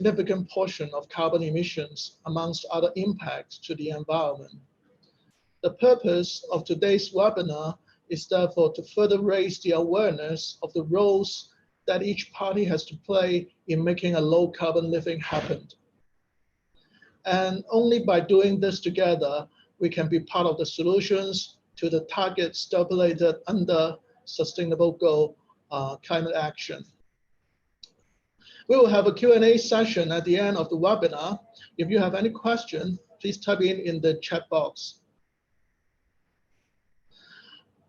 significant portion of carbon emissions, amongst other impacts to the environment. The purpose of today's webinar is therefore to further raise the awareness of the roles that each party has to play in making a low carbon living happen. And only by doing this together, we can be part of the solutions to the targets stipulated under Sustainable Goal Climate Action. We will have a Q&A session at the end of the webinar. If you have any question, please type in the chat box.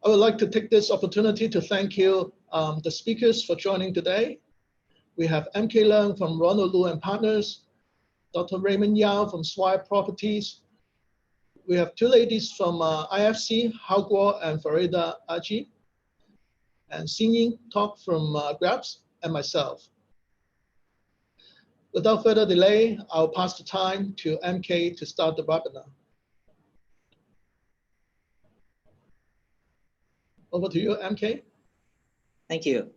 I would like to take this opportunity to thank you, the speakers, for joining today. We have MK Leung from Ronald Lu and Partners, Dr. Raymond Yao from Swire Properties. We have two ladies from IFC, Hao Guo and Farida Aji, and Xin Talk from Grabs, and myself. Without further delay, I'll pass the time to MK to start the webinar. Over to you, MK. Thank you.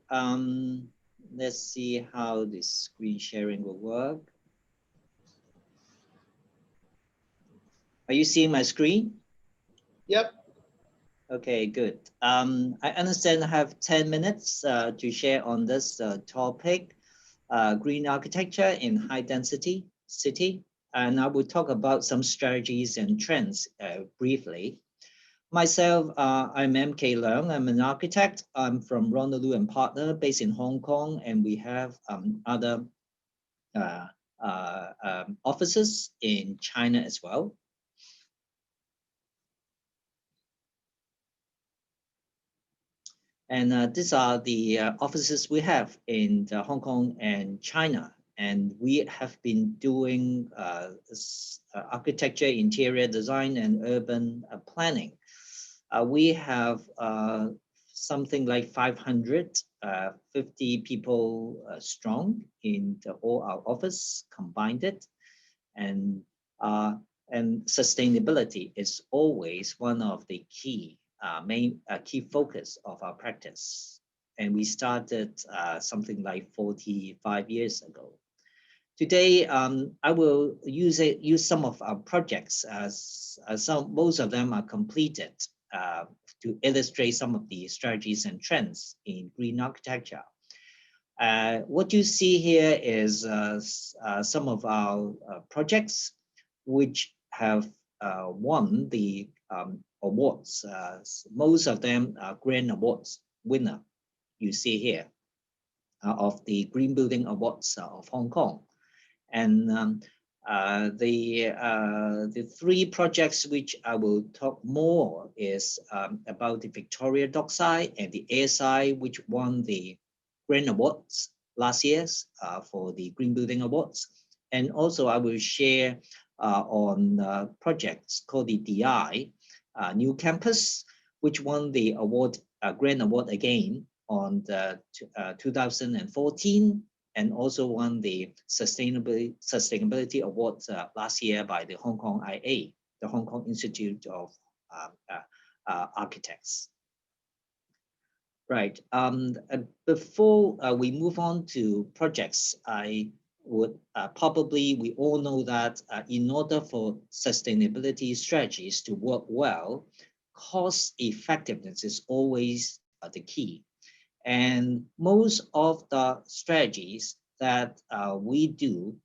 Let's see how the screen sharing will work. Are you seeing my screen? Yep. Okay, good. I understand I have 10 minutes to share on this topic, green architecture in high density city. And I will talk about some strategies and trends briefly. Myself, I'm MK Leung. I'm an architect. I'm from Ronald Lu and Partner based in Hong Kong, and we have other offices in China as well. And these are the offices we have in Hong Kong and China. And we have been doing architecture, interior design, and urban planning. We have something like 550 people strong in all our office combined it. And sustainability is always one of the key main key focus of our practice. And we started something like 45 years ago. Today, I will use some of our projects as most of them are completed to illustrate some of the strategies and trends in green architecture. What you see here is some of our projects which have won the awards. Most of them are Grand Awards winner. You see here of the Green Building Awards of Hong Kong, and the three projects which I will talk more is about the Victoria Dockside and the Airside, which won the Grand Awards last year for the Green Building Awards, and also I will share on projects called the DI. New Campus, which won the award, Grand Award again on the 2014, and also won the Sustainability Awards last year by the Hong Kong IA, the Hong Kong Institute of Architects. Right. Before we move on to projects, I would we all know that in order for sustainability strategies to work well, cost effectiveness is always the key. And most of the strategies that we do,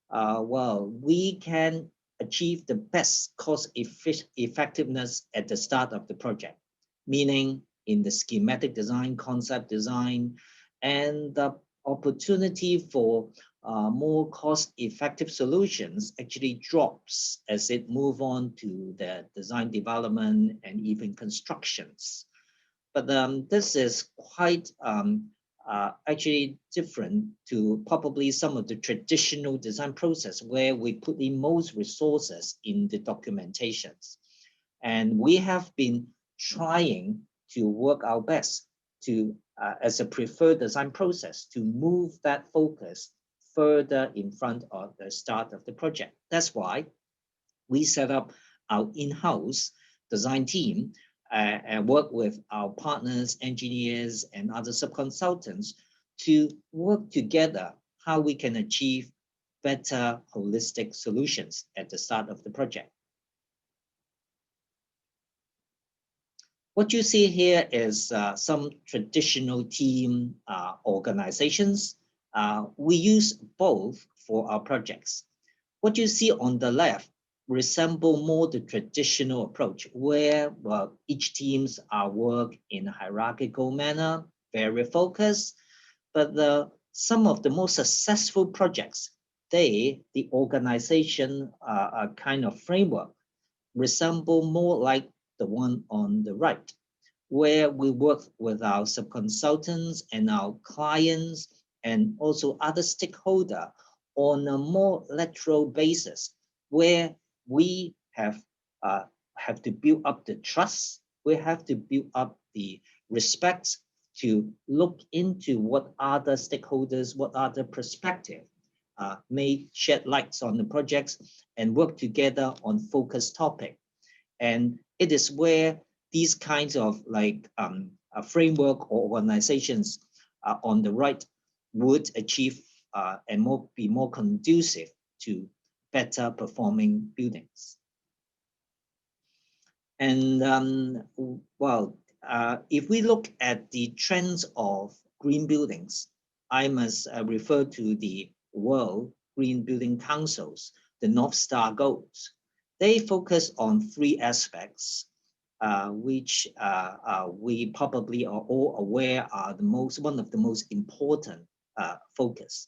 we can achieve the best cost effectiveness at the start of the project, meaning in the schematic design, concept design, and the opportunity for more cost-effective solutions actually drops as it move on to the design development and even constructions. But this is quite actually different to probably some of the traditional design process where we put in most resources in the documentations. And we have been trying to work our best to, as a preferred design process, to move that focus further in front of the start of the project. That's why we set up our in-house design team and work with our partners, engineers, and other sub-consultants to work together how we can achieve better holistic solutions at the start of the project. What you see here is some traditional team organizations. We use both for our projects. What you see on the left resemble more the traditional approach where each teams work in a hierarchical manner, very focused, but some of the most successful projects, the organization kind of framework resemble more like the one on the right, where we work with our subconsultants and our clients and also other stakeholders on a more lateral basis, where we have to build up the trust, we have to build up the respect to look into what other stakeholders, what other perspective may shed lights on the projects and work together on focused topic. And it is where these kinds of like a framework or organizations on the right would achieve and be more conducive to better performing buildings. And if we look at the trends of green buildings, I must refer to the World Green Building Council's, the North Star goals. They focus on three aspects, which we probably are all aware are one of the most important focus.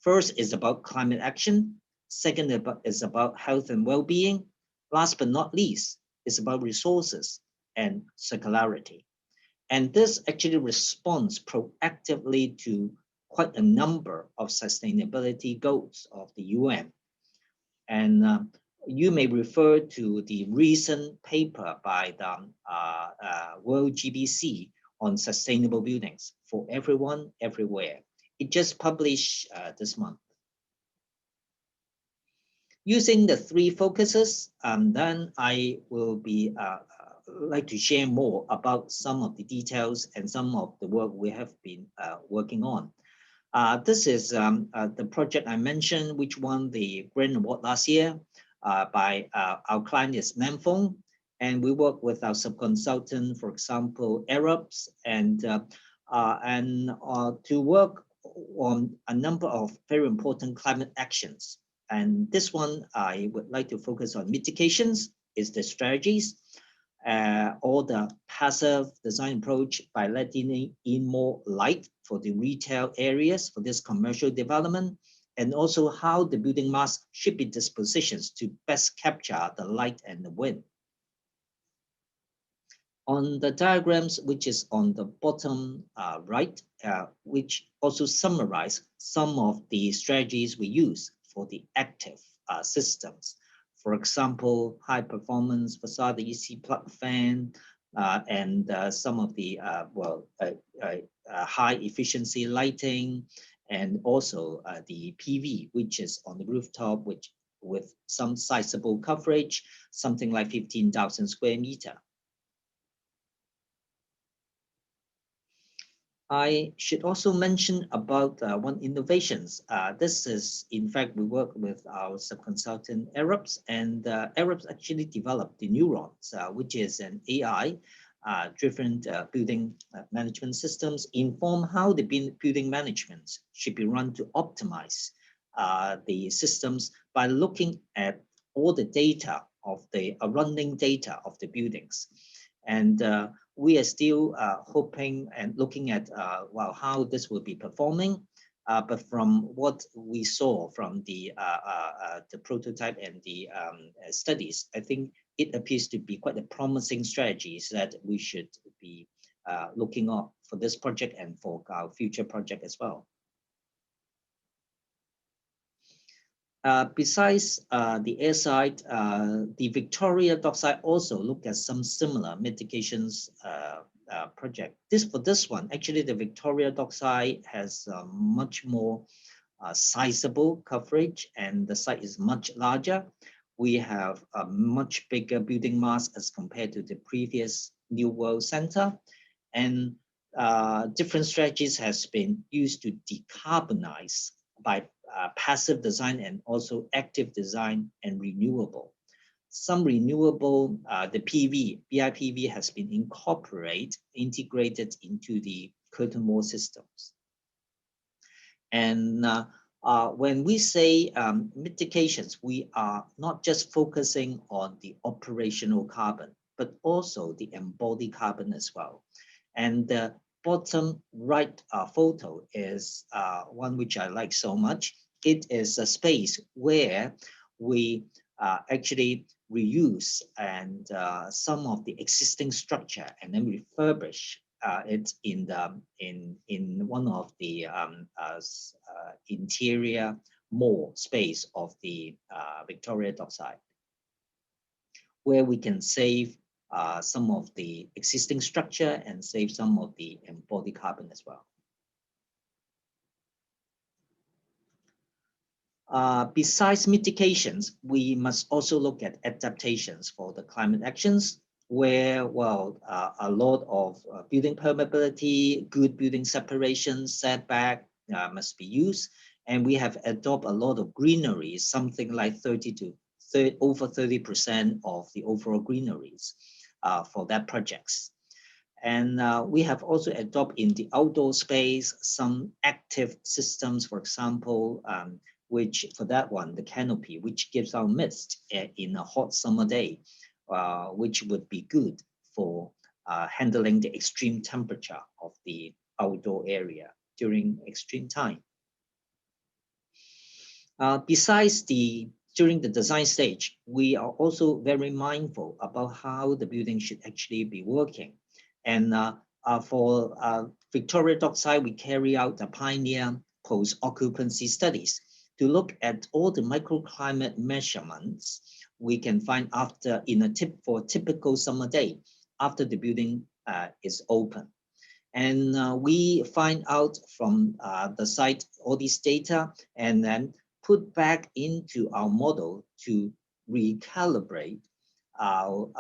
First is about climate action. Second is about health and well-being. Last but not least is about resources and circularity. And this actually responds proactively to quite a number of sustainability goals of the UN. And you may refer to the recent paper by the World GBC on sustainable buildings for everyone, everywhere. It just published this month. Using the three focuses, then I will be like to share more about some of the details and some of the work we have been working on. This is the project I mentioned, which won the Grant Award last year by our client is Manfong, and we work with our subconsultant, for example, Arabs, and to work on a number of very important climate actions. And this one, I would like to focus on mitigations, is the strategies, or the passive design approach by letting in more light for the retail areas for this commercial development, and also how the building mass should be dispositioned to best capture the light and the wind. On the diagrams, which is on the bottom right, which also summarize some of the strategies we use for the active systems. For example, high performance facade EC plug fan, and some of the high efficiency lighting, and also the PV, which is on the rooftop, which with some sizable coverage, something like 15,000 square meter. I should also mention about one innovations. This is, in fact, we work with our subconsultant Arabs, and Arabs actually developed the Neurons, which is an AI driven building management systems, inform how the building management should be run to optimize the systems by looking at all the data of the running data of the buildings. And we are still hoping and looking at how this will be performing. But from what we saw from the prototype and the studies, I think it appears to be quite a promising strategies that we should be looking up for this project and for our future project as well. Besides the airside, the Victoria Dockside also looked at some similar mitigations project. For this one, actually the Victoria Dockside has much more sizable coverage, and the site is much larger. We have a much bigger building mass as compared to the previous New World Center, and different strategies has been used to decarbonize by passive design and also active design and renewable. Some renewable, the BIPV has been integrated into the curtain wall systems. And when we say mitigations, we are not just focusing on the operational carbon, but also the embodied carbon as well. And the bottom right photo is one which I like so much. It is a space where we actually reuse and some of the existing structure and then refurbish it in one of the interior mall space of the Victoria Dockside, where we can save some of the existing structure and save some of the embodied carbon as well. Besides mitigations, we must also look at adaptations for the climate actions, where, well, a lot of building permeability, good building separation, setback must be used. And we have adopted a lot of greenery, something like over 30% of the overall greeneries for that projects. And we have also adopted in the outdoor space some active systems, for example, which for that one, the canopy, which gives out mist in a hot summer day, which would be good for handling the extreme temperature of the outdoor area during extreme time. Besides during the design stage, we are also very mindful about how the building should actually be working. And for Victoria Dockside, we carry out the pioneer post-occupancy studies to look at all the microclimate measurements we can find for a typical summer day after the building is open. And we find out from the site all these data and then put back into our model to recalibrate our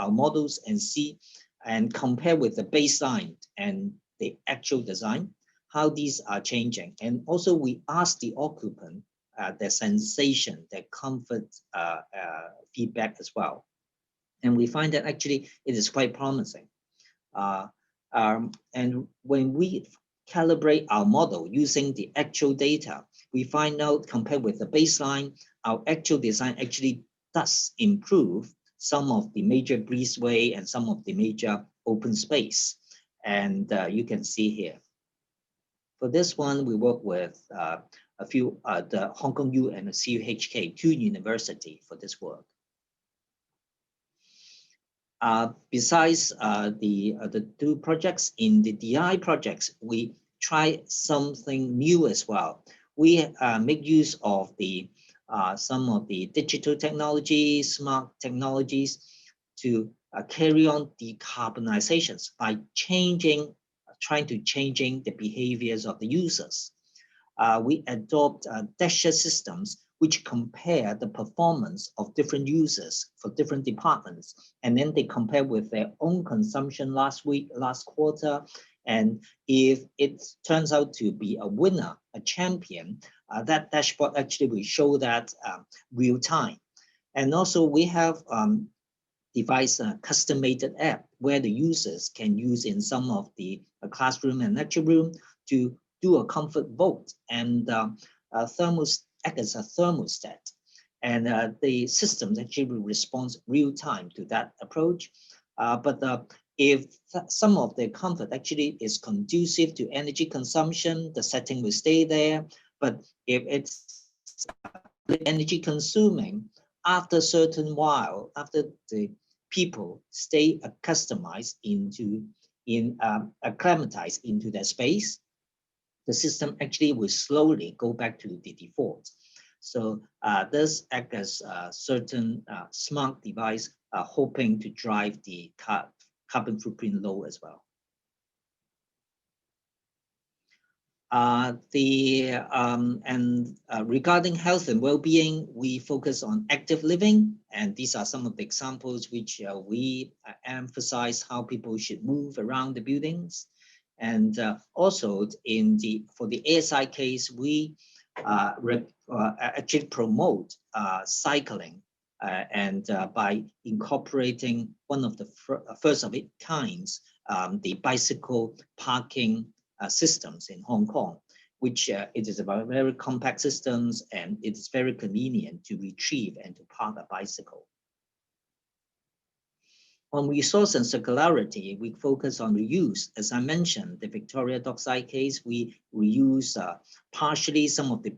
models and see and compare with the baseline and the actual design, how these are changing. And also we ask the occupant their sensation, their comfort feedback as well. And we find that actually it is quite promising. And when we calibrate our model using the actual data, we find out compared with the baseline, our actual design actually does improve some of the major breezeway and some of the major open space. And you can see here. For this one, we work with a few, the Hong Kong U and the CUHK, two universities for this work. Besides the two projects, in the DI projects, we try something new as well. We make use of some of the digital technologies, smart technologies to carry on decarbonizations by trying to change the behaviors of the users. We adopt dashboard systems which compare the performance of different users for different departments, and then they compare with their own consumption last quarter. And if it turns out to be a winner, a champion, that dashboard actually will show that real time. And also we have devised a custom-made app where the users can use in some of the classroom and lecture room to do a comfort vote and act as a thermostat. And the systems actually will respond real time to that approach. But if some of the comfort actually is conducive to energy consumption, the setting will stay there. But if it's energy consuming, after a certain while, after the people stay acclimatized into their space, the system actually will slowly go back to the default. So this acts as a certain smart device hoping to drive the carbon footprint low as well. Regarding health and well-being, we focus on active living, and these are some of the examples which we emphasize how people should move around the buildings. And also for the ASI case, we actually promote cycling and by incorporating one of the first of its kinds, the bicycle parking systems in Hong Kong, which it is about very compact systems and it is very convenient to retrieve and to park a bicycle. On resource and circularity, we focus on reuse. As I mentioned, the Victoria Dockside case, we reuse partially some of the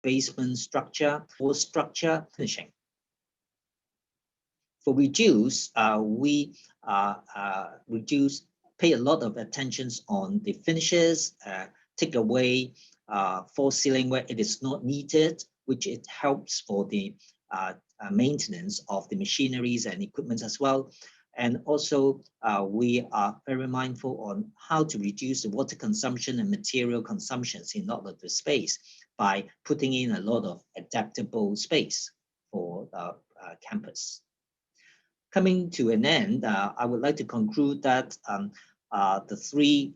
basement structure or structure finishing. For reduce, we pay a lot of attention on the finishes, take away false ceiling where it is not needed, which it helps for the maintenance of the machineries and equipment as well. And also, we are very mindful on how to reduce the water consumption and material consumptions in all of the space by putting in a lot of adaptable space for the campus. Coming to an end, I would like to conclude that the three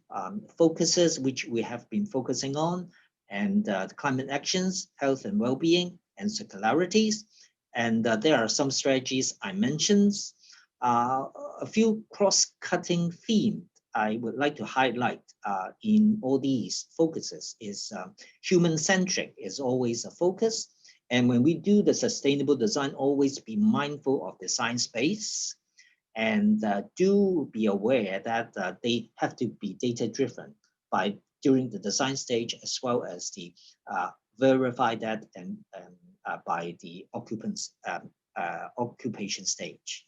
focuses which we have been focusing on, and the climate actions, health and well-being, and circularities. And there are some strategies I mentioned. A few cross-cutting themes I would like to highlight in all these focuses is human-centric is always a focus. And when we do the sustainable design, always be mindful of the science base and do be aware that they have to be data-driven during the design stage, as well as the verify that and by the occupants occupation stage.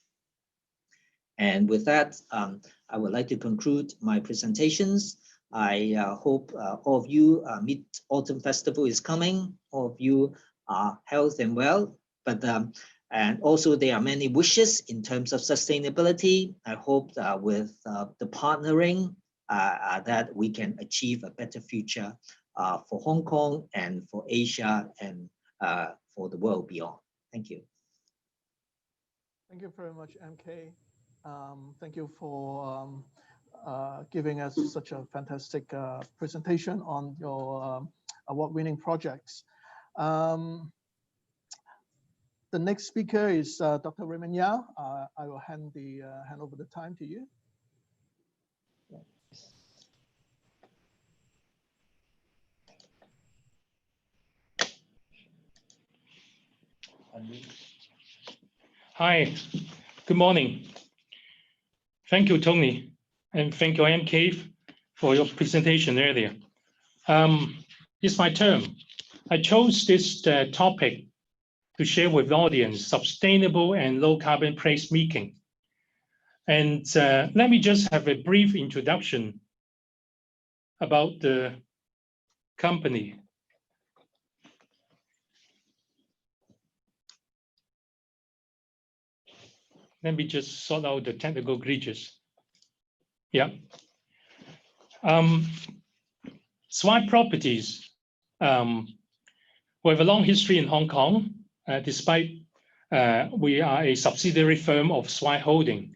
And with that, I would like to conclude my presentations. I hope all of you, Mid-Autumn Festival is coming. All of you are health and well, but and also there are many wishes in terms of sustainability. I hope that with the partnering that we can achieve a better future for Hong Kong and for Asia and for the world beyond. Thank you. Thank you very much, MK. Thank you for giving us such a fantastic presentation on your award-winning projects. The next speaker is Dr. Raymond Yao. I will hand over the time to you. Hi, good morning. Thank you, Tony, and thank you, MK, for your presentation earlier. It's my turn. I chose this topic to share with the audience sustainable and low carbon placemaking. And let me just have a brief introduction about the company. Let me just sort out the technical glitches. Yeah. Swire Properties, we have a long history in Hong Kong, despite we are a subsidiary firm of Swire Holding.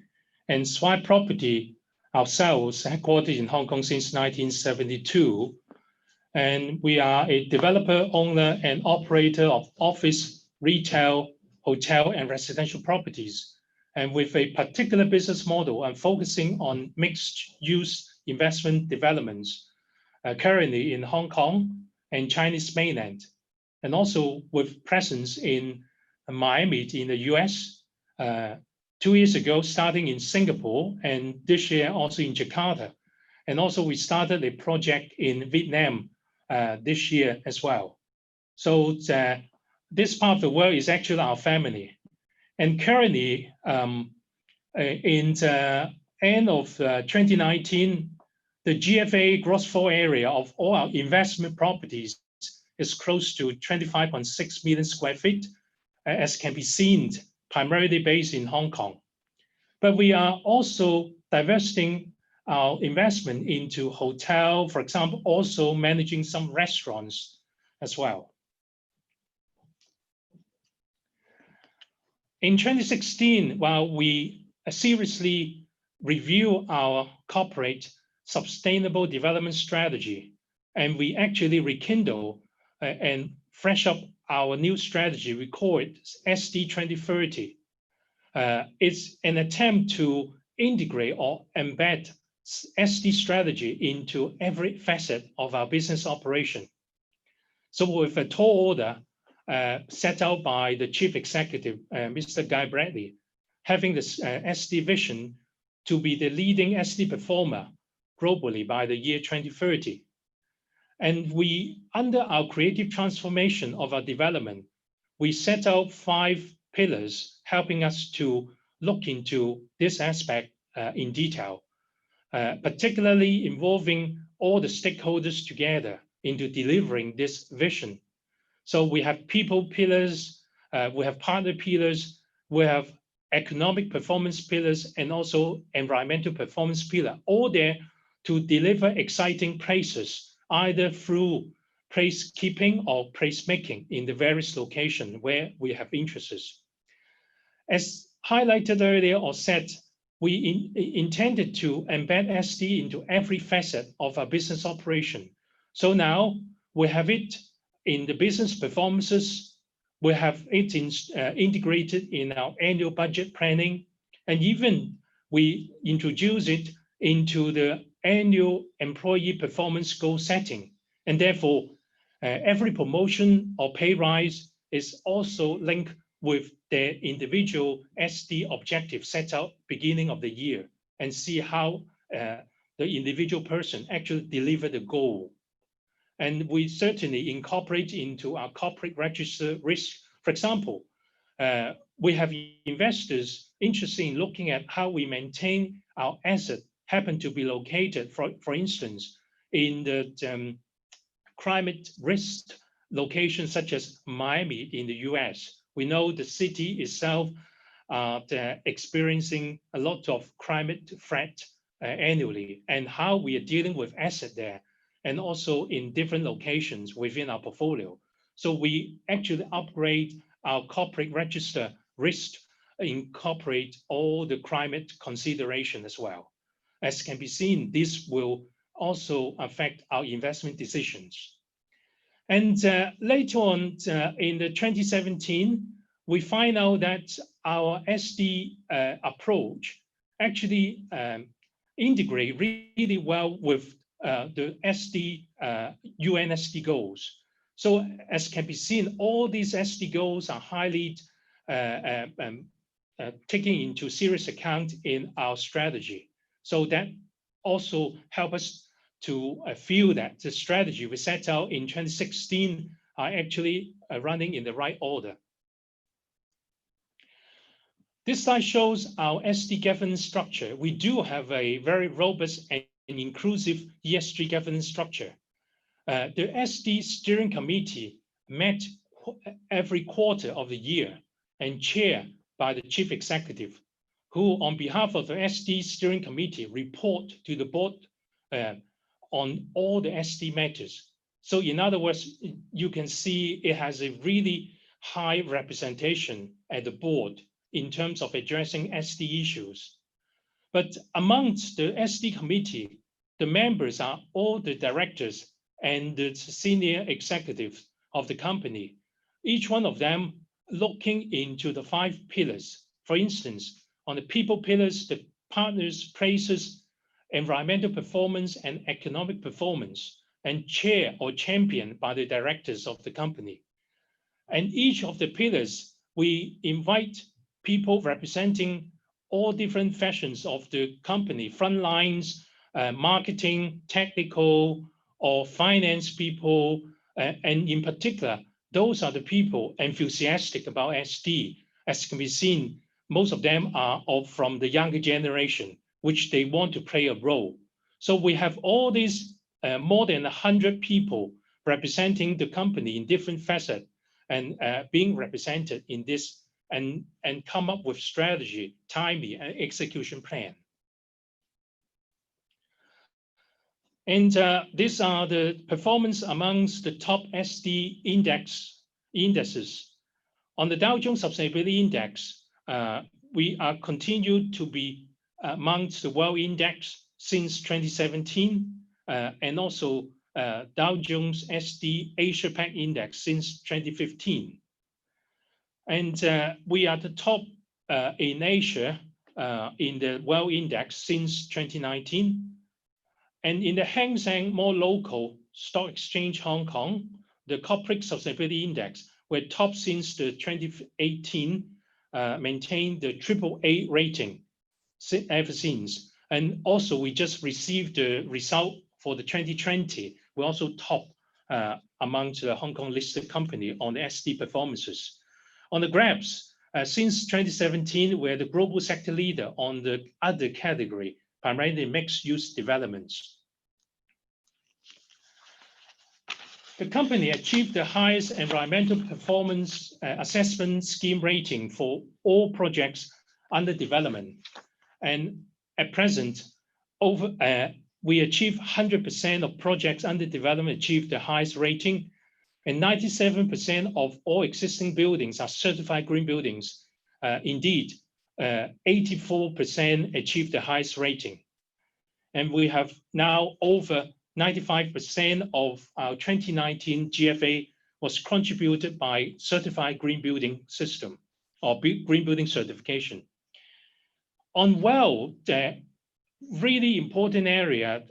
And Swire Property ourselves headquartered in Hong Kong since 1972. And we are a developer, owner, and operator of office, retail, hotel, and residential properties. And with a particular business model and focusing on mixed-use investment developments, currently in Hong Kong and Chinese mainland, and also with presence in Miami in the US, 2 years ago, starting in Singapore, and this year also in Jakarta. And also we started a project in Vietnam this year as well. So this part of the world is actually our family. And currently, in the end of 2019, the GFA gross floor area of all our investment properties is close to 25.6 million square feet, as can be seen, primarily based in Hong Kong. But we are also divesting our investment into hotel, for example, also managing some restaurants as well. In 2016, while we seriously review our corporate sustainable development strategy, and we actually rekindle and fresh up our new strategy. We call it SD 2030. It's an attempt to integrate or embed SD strategy into every facet of our business operation. So with a tall order set out by the Chief Executive, Mr. Guy Bradley, having this SD vision to be the leading SD performer globally by the year 2030. And we, under our creative transformation of our development, we set out 5 pillars helping us to look into this aspect in detail, particularly involving all the stakeholders together into delivering this vision. So we have people pillars, we have partner pillars, we have economic performance pillars, and also environmental performance pillar, all there to deliver exciting places, either through place keeping or place making in the various locations where we have interests. As highlighted earlier or said, we intended to embed SD into every facet of our business operation. So now we have it in the business performances, we have it integrated in our annual budget planning, and even we introduce it into the annual employee performance goal setting. And therefore, every promotion or pay rise is also linked with their individual SD objective set out beginning of the year, and see how the individual person actually deliver the goal. And we certainly incorporate into our corporate register risk. For example, we have investors interested in looking at how we maintain our asset happen to be located, for instance, in the climate risk locations such as Miami in the US. We know the city itself experiencing a lot of climate threat annually, and how we are dealing with asset there, and also in different locations within our portfolio. So we actually upgrade our corporate register risk, incorporate all the climate consideration as well. As can be seen, this will also affect our investment decisions. And later on in the 2017, we find out that our SD approach actually integrate really well with the SD, UN SD goals. So as can be seen, all these SD goals are highly taken into serious account in our strategy. So that also help us to feel that the strategy we set out in 2016 are actually running in the right order. This slide shows our SD governance structure. We do have a very robust and inclusive ESG governance structure. The SD steering committee met every quarter of the year and chaired by the chief executive, who on behalf of the SD steering committee report to the board on all the SD matters. So in other words, you can see it has a really high representation at the board in terms of addressing SD issues. But amongst the SD committee, the members are all the directors and the senior executives of the company, each one of them looking into the 5 pillars. For instance, on the people pillars, the partners, places, environmental performance, and economic performance, and chair or championed by the directors of the company. And each of the pillars, we invite people representing all different fashions of the company, front lines, marketing, technical, or finance people, and in particular, those are the people enthusiastic about SD. As can be seen, most of them are from the younger generation, which they want to play a role. So we have all these more than 100 people representing the company in different facets and being represented in this and come up with strategy, timing, and execution plan. And these are the performance amongst the top SD indices. On the Dow Jones Sustainability Index, we are continued to be amongst the World Index since 2017, and also Dow Jones SD Asia Pac Index since 2015. And we are the top in Asia in the World Index since 2019. And in the Hang Seng More Local Stock Exchange Hong Kong, the Corporate Sustainability Index, we're top since the 2018, maintained the AAA rating ever since. And also we just received the result for the 2020. We're also top amongst the Hong Kong listed company on the SD performances. On the graphs, since 2017, we're the global sector leader on the other category, primarily mixed-use developments. The company achieved the highest environmental performance assessment scheme rating for all projects under development. And at present, we achieve 100% of projects under development achieve the highest rating, and 97% of all existing buildings are certified green buildings. Indeed, 84% achieve the highest rating. And we have now over 95% of our 2019 GFA was contributed by certified green building system or green building certification. On well, the really important area,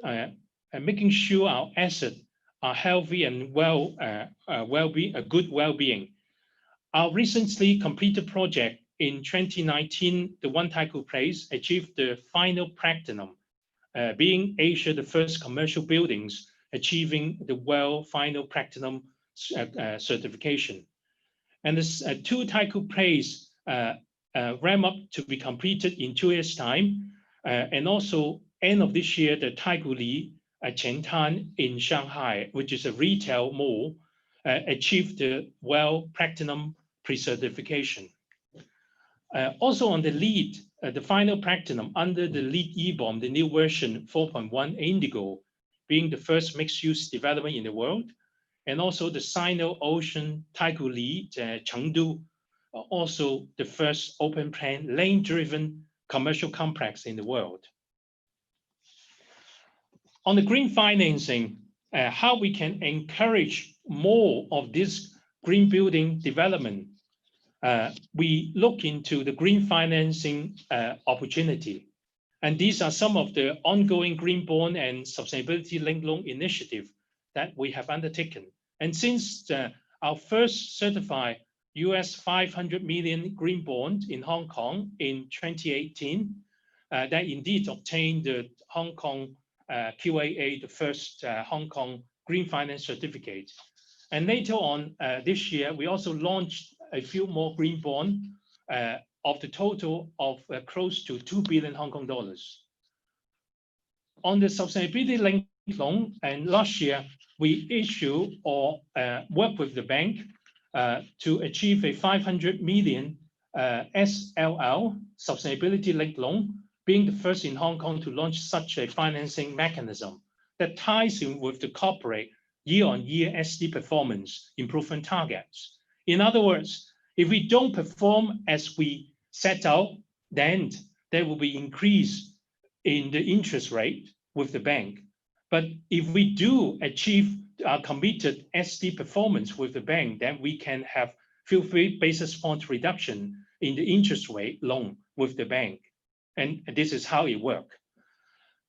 making sure our assets are healthy and good well-being. Our recently completed project in 2019, the One Taikoo Place, achieved the final platinum, being Asia the first commercial buildings achieving the WELL final platinum certification. And this Two Taikoo Place ramp up to be completed in 2 years' time, and also end of this year, the Taikoo Li Qiantan in Shanghai, which is a retail mall, achieved the WELL Platinum pre-certification. Also on the LEED, the final platinum under the LEED eBOM, the new version 4.1 Indigo, being the first mixed-use development in the world, and also the Sino-Ocean Taikoo Li Chengdu, also the first open-plan lane-driven commercial complex in the world. On the green financing, how we can encourage more of this green building development, we look into the green financing opportunity. And these are some of the ongoing green bond and sustainability linked loan initiative that we have undertaken. And since our first certified US 500 million green bond in Hong Kong in 2018, that indeed obtained the Hong Kong QAA, the first Hong Kong Green Finance Certificate. And later on this year, we also launched a few more green bonds of the total of close to 2 billion Hong Kong dollars. On the sustainability linked loan, and last year, we issue or work with the bank to achieve a 500 million SLL, sustainability linked loan, being the first in Hong Kong to launch such a financing mechanism that ties in with the corporate year-on-year SD performance improvement targets. In other words, if we don't perform as we set out, then there will be increase in the interest rate with the bank. But if we do achieve our committed SD performance with the bank, then we can have 50 basis points reduction in the interest rate loan with the bank. And this is how it works.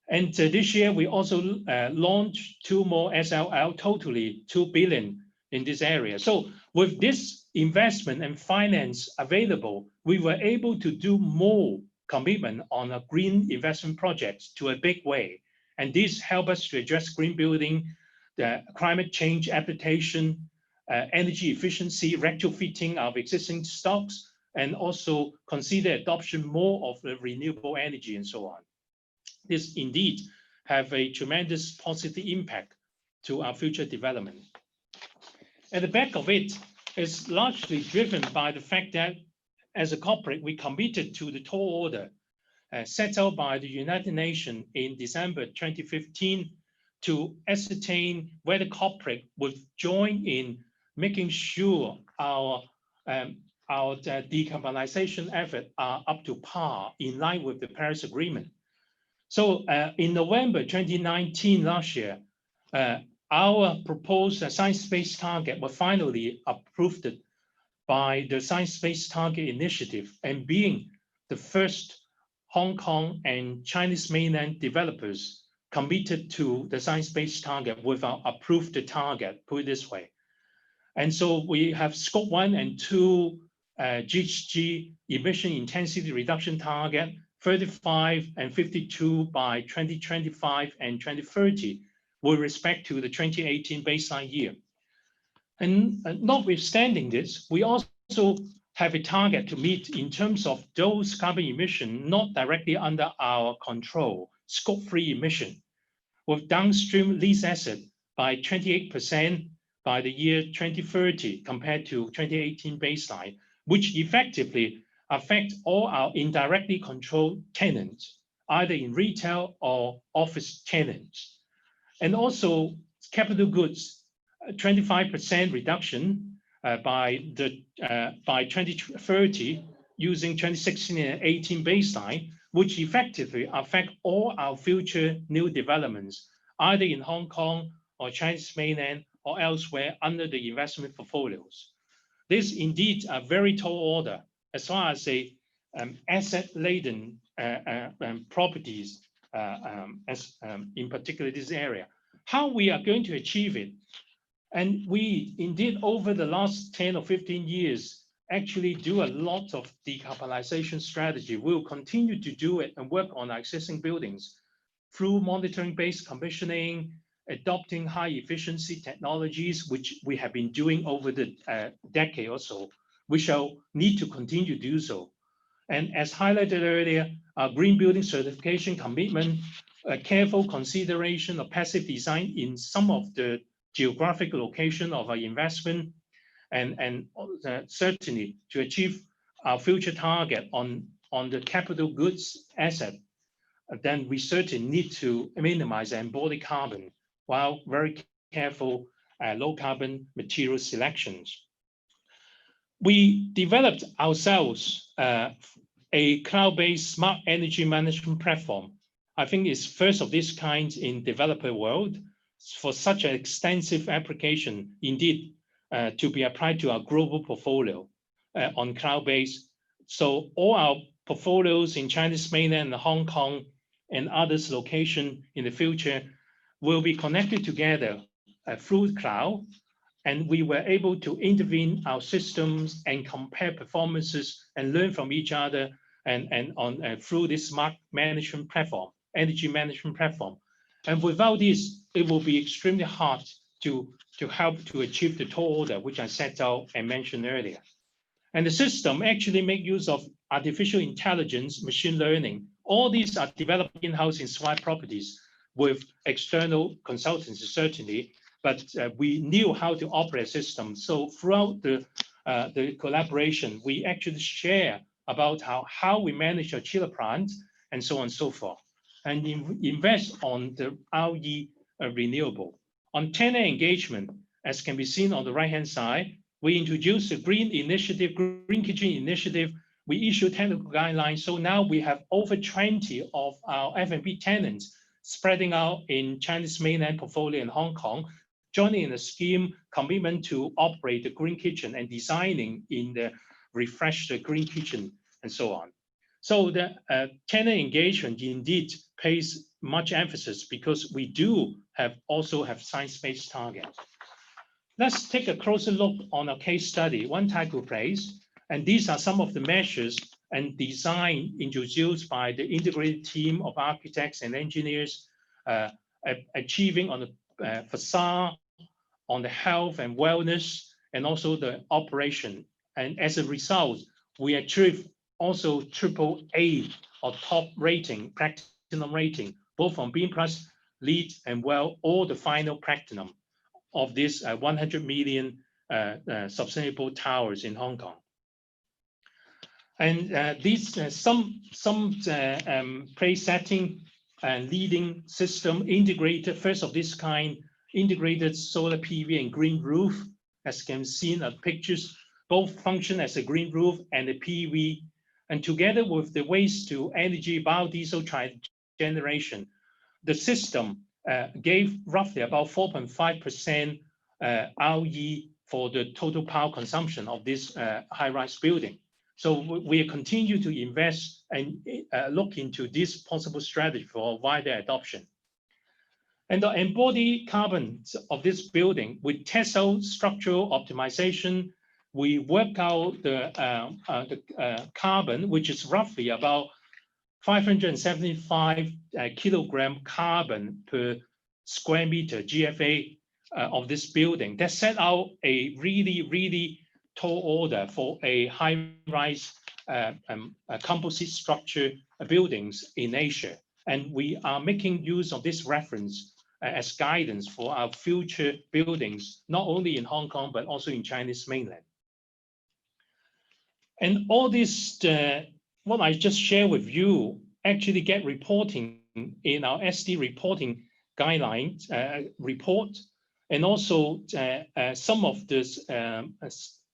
And this year, we also launched 2 more SLL, totally 2 billion in this area. So with this investment and finance available, we were able to do more commitment on a green investment projects to a big way. And this helped us to address green building, the climate change adaptation, energy efficiency, retrofitting of existing stocks, and also consider adoption more of the renewable energy and so on. This indeed have a tremendous positive impact to our future development. At the back of it is largely driven by the fact that as a corporate, we committed to the tall order set out by the United Nations in December 2015 to ascertain whether corporate would join in making sure our our decarbonization effort are up to par in line with the Paris Agreement. So in November 2019, last year, our proposed science-based target were finally approved by the Science-Based Target Initiative, and being the first Hong Kong and Chinese mainland developers committed to the science-based target with our approved target, put it this way. And so we have scope 1 and 2 GHG emission intensity reduction target, 35 and 52 by 2025 and 2030, with respect to the 2018 baseline year. And notwithstanding this, we also have a target to meet in terms of those carbon emission not directly under our control, scope 3 emission, with downstream lease asset by 28% by the year 2030 compared to 2018 baseline, which effectively affect all our indirectly controlled tenants, either in retail or office tenants. And also capital goods, 25% reduction by 2030 using 2016 and 18 baseline, which effectively affect all our future new developments, either in Hong Kong or Chinese mainland or elsewhere under the investment portfolios. This indeed a very tall order as far as a asset-laden properties, in particular this area. How we are going to achieve it? And we indeed over the last 10 or 15 years actually do a lot of decarbonization strategy. We'll continue to do it and work on our existing buildings through monitoring-based commissioning, adopting high efficiency technologies, which we have been doing over the decade or so. We shall need to continue to do so. And as highlighted earlier, our green building certification commitment, a careful consideration of passive design in some of the geographic location of our investment, and certainly to achieve our future target on the capital goods asset, then we certainly need to minimize and embodied carbon while very careful low carbon material selections. We developed ourselves a cloud-based smart energy management platform. I think it's first of this kind in developer world for such an extensive application, indeed, to be applied to our global portfolio on cloud-based. So all our portfolios in Chinese mainland and Hong Kong and others location in the future will be connected together through cloud, and we were able to intervene our systems and compare performances and learn from each other and through this smart management platform, energy management platform. And without this, it will be extremely hard to help to achieve the tall order, which I set out and mentioned earlier. And the system actually make use of artificial intelligence, machine learning. All these are developed in-house in Swire Properties with external consultants, certainly, but we knew how to operate a system. So throughout the collaboration, we actually share about how we manage our chiller plant and so on and so forth, and invest on the RE renewable. On tenant engagement, as can be seen on the right-hand side, we introduced the Green Initiative, Green Kitchen Initiative. We issued technical guidelines. So now we have over 20 of our F&B tenants spreading out in Chinese mainland portfolio in Hong Kong, joining in a scheme commitment to operate the green kitchen and designing in the refreshed green kitchen and so on. So the tenant engagement indeed pays much emphasis because we do also have science-based targets. Let's take a closer look on a case study, One Taikoo Place. And these are some of the measures and design introduced by the integrated team of architects and engineers, achieving on the facade, on the health and wellness, and also the operation. And as a result, we achieved also AAA or top rating, platinum rating, both from Beam Plus, LEED, and WELL, all the final platinum of this 100 million sustainable towers in Hong Kong. And these some place setting and leading system integrated, first of this kind, integrated solar PV and green roof, as can be seen in pictures, both function as a green roof and a PV, and together with the waste to energy biodiesel generation, the system gave roughly about 4.5% RE for the total power consumption of this high-rise building. So we continue to invest and look into this possible strategy for wider adoption. And the embodied carbon of this building, we test out structural optimization. We work out the carbon, which is roughly about 575 kilogram carbon per square meter GFA of this building. That set out a really tall order for a high-rise composite structure buildings in Asia. And we are making use of this reference as guidance for our future buildings, not only in Hong Kong, but also in Chinese mainland. And all this, what I just shared with you, actually get reporting in our SD reporting guidelines report, and also some of this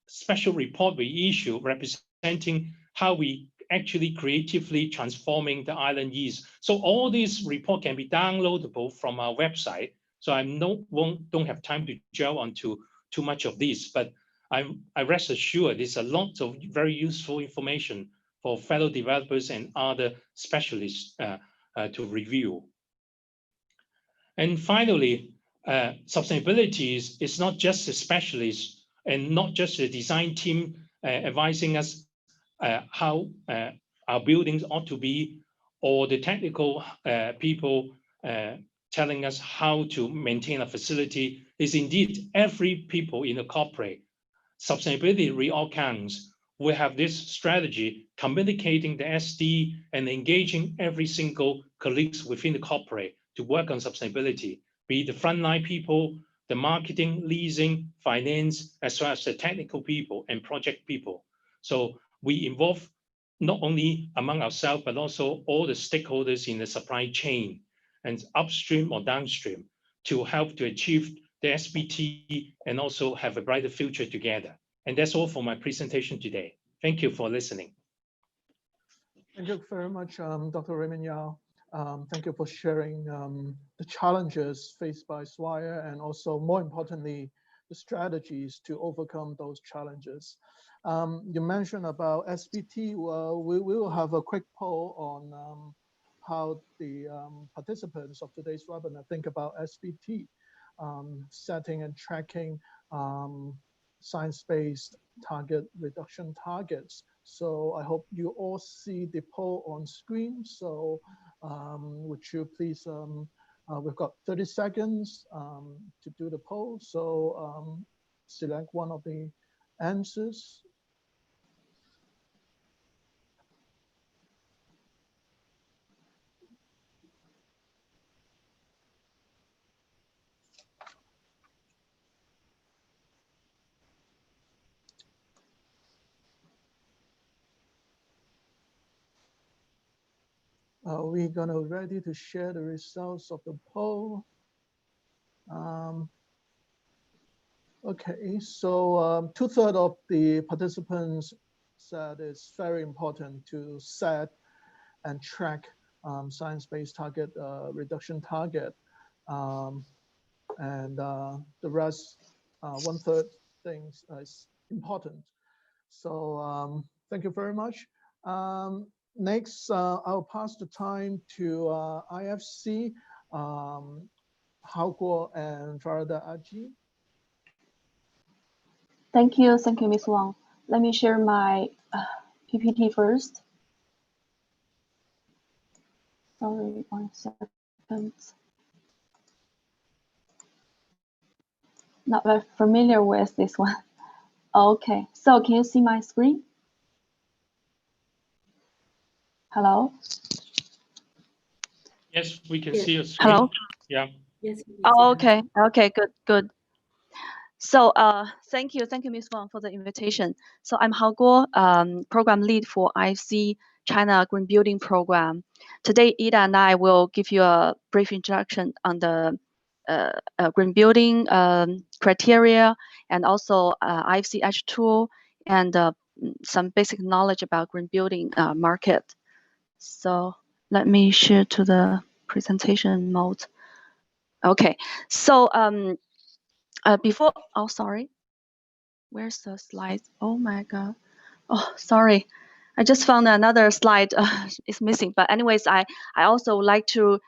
special report we issue representing how we actually creatively transforming the Island East. So all these report can be downloadable from our website. So I don't have time to delve onto too much of this, but I rest assured there's a lot of very useful information for fellow developers and other specialists to review. And finally, sustainability is not just a specialist and not just a design team advising us how our buildings ought to be, or the technical people telling us how to maintain a facility. Is indeed every people in the corporate. Sustainability really all counts. We have this strategy communicating the SD and engaging every single colleagues within the corporate to work on sustainability, be the frontline people, the marketing, leasing, finance, as well as the technical people and project people. So we involve not only among ourselves, but also all the stakeholders in the supply chain and upstream or downstream to help to achieve the SBT and also have a brighter future together. And that's all for my presentation today. Thank you for listening. Thank you very much, Dr. Raymond Yao. Thank you for sharing the challenges faced by Swire and also, more importantly, the strategies to overcome those challenges. You mentioned about SBT. Well, we will have a quick poll on how the participants of today's webinar think about SBT, setting and tracking science-based target reduction targets. So I hope you all see the poll on screen. So would you please, we've got 30 seconds to do the poll. So select one of the answers. Are we gonna ready to share the results of the poll? Okay, so 2/3 of the participants said it's very important to set and track science-based target reduction target. And the rest, 1/3 thinks is important. So thank you very much. Next, I'll pass the time to IFC, Hao Guo and Farida Aji. Thank you, Ms. Wang. Let me share my PPT first. Sorry, 1 second. Not very familiar with this one. Okay, so can you see my screen? Hello? Yes, we can see your screen. Hello? Yeah. Yes. Oh, okay, okay, good. So thank you, Ms. Wang, for the invitation. So I'm Hao Guo, program lead for IFC China Green Building Program. Today, Ida and I will give you a brief introduction on the green building criteria and also IFC Edge tool and some basic knowledge about green building market. So let me share to the presentation mode. Okay, so before, oh, sorry. Where's the slide? Oh my God. Oh, sorry. I just found another slide is missing. But anyways, I also like to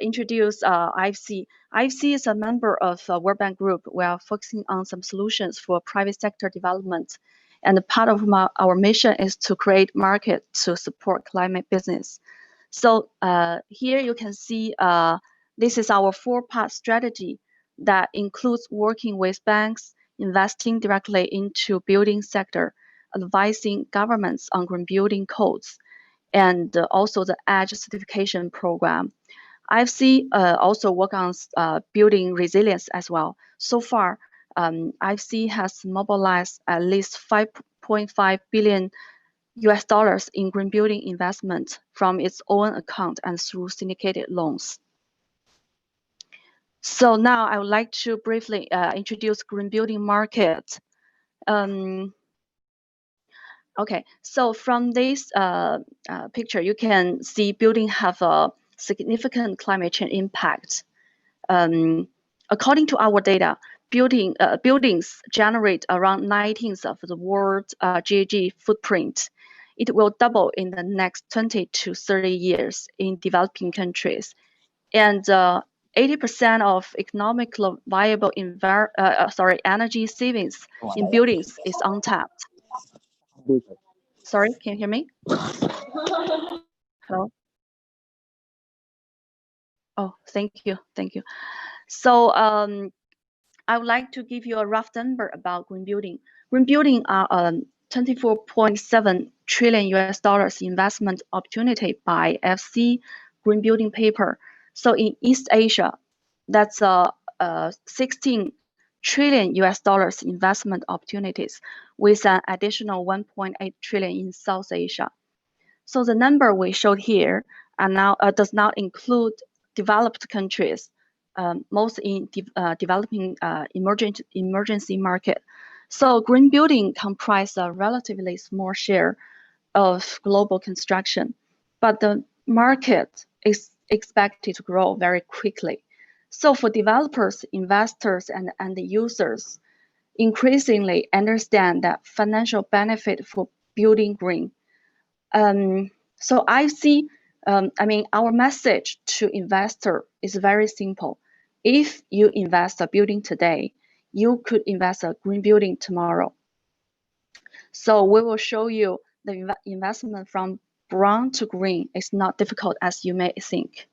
introduce IFC. IFC is a member of World Bank Group. We are focusing on some solutions for private sector development. And part of our mission is to create market to support climate business. So here you can see this is our 4-part strategy that includes working with banks, investing directly into building sector, advising governments on green building codes, and also the EDGE certification program. IFC also work on building resilience as well. So far, IFC has mobilized at least 5.5 billion US dollars in green building investment from its own account and through syndicated loans. So now I would like to briefly introduce green building market. Okay, so from this picture, you can see building have a significant climate change impact. According to our data, buildings generate around 19th of the world's GHG footprint. It will double in the next 20 to 30 years in developing countries. And 80% of economically viable energy savings in buildings is untapped. Sorry, can you hear me? Hello? Oh, thank you. So I would like to give you a rough number about green building. Green building are 24.7 trillion US dollars investment opportunity by FC Green Building Paper. So in East Asia, that's 16 trillion US dollars investment opportunities with an additional 1.8 trillion in South Asia. So the number we showed here are now does not include developed countries, most in developing emergency market. So green building comprise a relatively small share of global construction, but the market is expected to grow very quickly. So for developers, investors, and the users, increasingly understand that financial benefit for building green. So I see, our message to investor is very simple. If you invest a building today, you could invest a green building tomorrow. So we will show you the investment from brown to green is not difficult as you may think.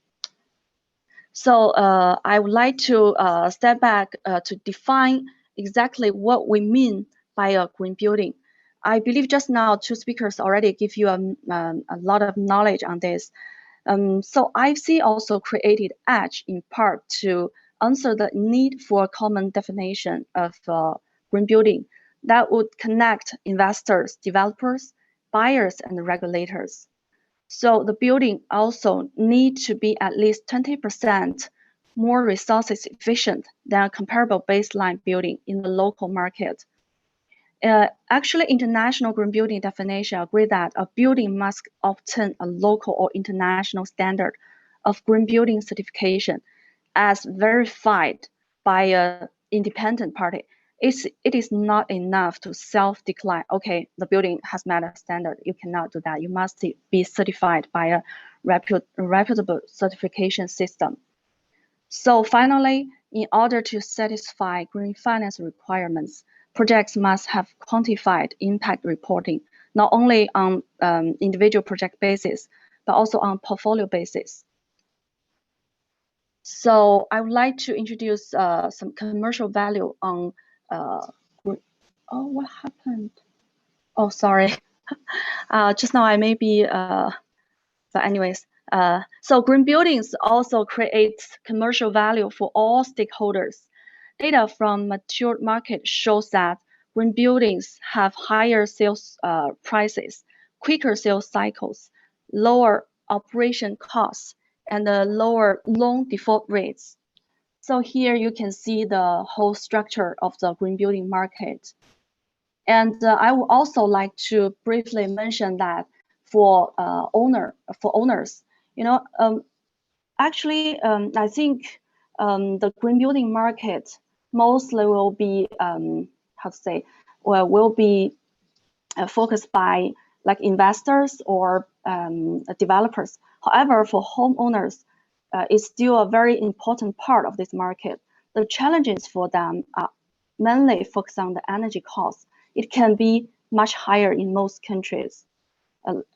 So I would like to step back to define exactly what we mean by a green building. I believe just now 2 speakers already give you a lot of knowledge on this. So IFC also created EDGE in part to answer the need for a common definition of green building that would connect investors, developers, buyers, and regulators. So the building also need to be at least 20% more resources efficient than a comparable baseline building in the local market. Actually, international green building definition agree that a building must obtain a local or international standard of green building certification as verified by an independent party. It is not enough to self-declare, okay, the building has met a standard. You cannot do that. You must be certified by a reputable certification system. So finally, in order to satisfy green finance requirements, projects must have quantified impact reporting, not only on individual project basis, but also on portfolio basis. So I would like to introduce some commercial value on, oh, what happened? Oh, sorry. Just now I may be, but anyways, so green buildings also creates commercial value for all stakeholders. Data from mature market shows that green buildings have higher sales prices, quicker sales cycles, lower operation costs, and lower loan default rates. So here you can see the whole structure of the green building market. And I would also like to briefly mention that for owners, actually, I think the green building market mostly will be will be focused by like investors or developers. However, for homeowners, it's still a very important part of this market. The challenges for them are mainly focused on the energy costs. It can be much higher in most countries,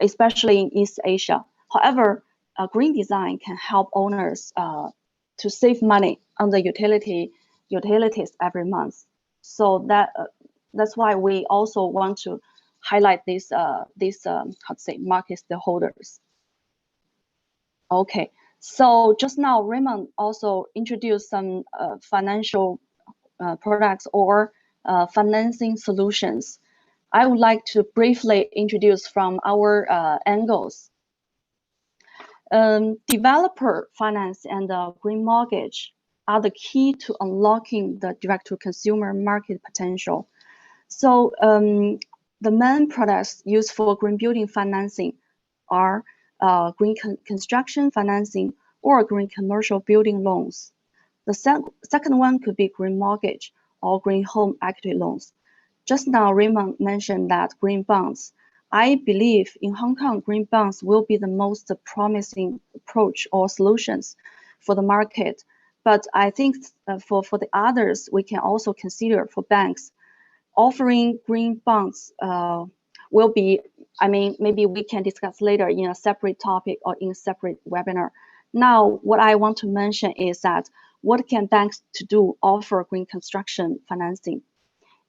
especially in East Asia. However, green design can help owners to save money on the utilities every month. So that's why we also want to highlight these market stakeholders. Okay, so just now Raymond also introduced some financial products or financing solutions. I would like to briefly introduce from our angles. Developer finance and green mortgage are the key to unlocking the direct-to-consumer market potential. So the main products used for green building financing are green construction financing or green commercial building loans. The second one could be green mortgage or green home equity loans. Just now, Raymond mentioned that green bonds. I believe in Hong Kong, green bonds will be the most promising approach or solutions for the market. But I think for the others, we can also consider for banks offering green bonds will be, I mean, maybe we can discuss later in a separate topic or in a separate webinar. Now, what I want to mention is that what can banks to do offer green construction financing?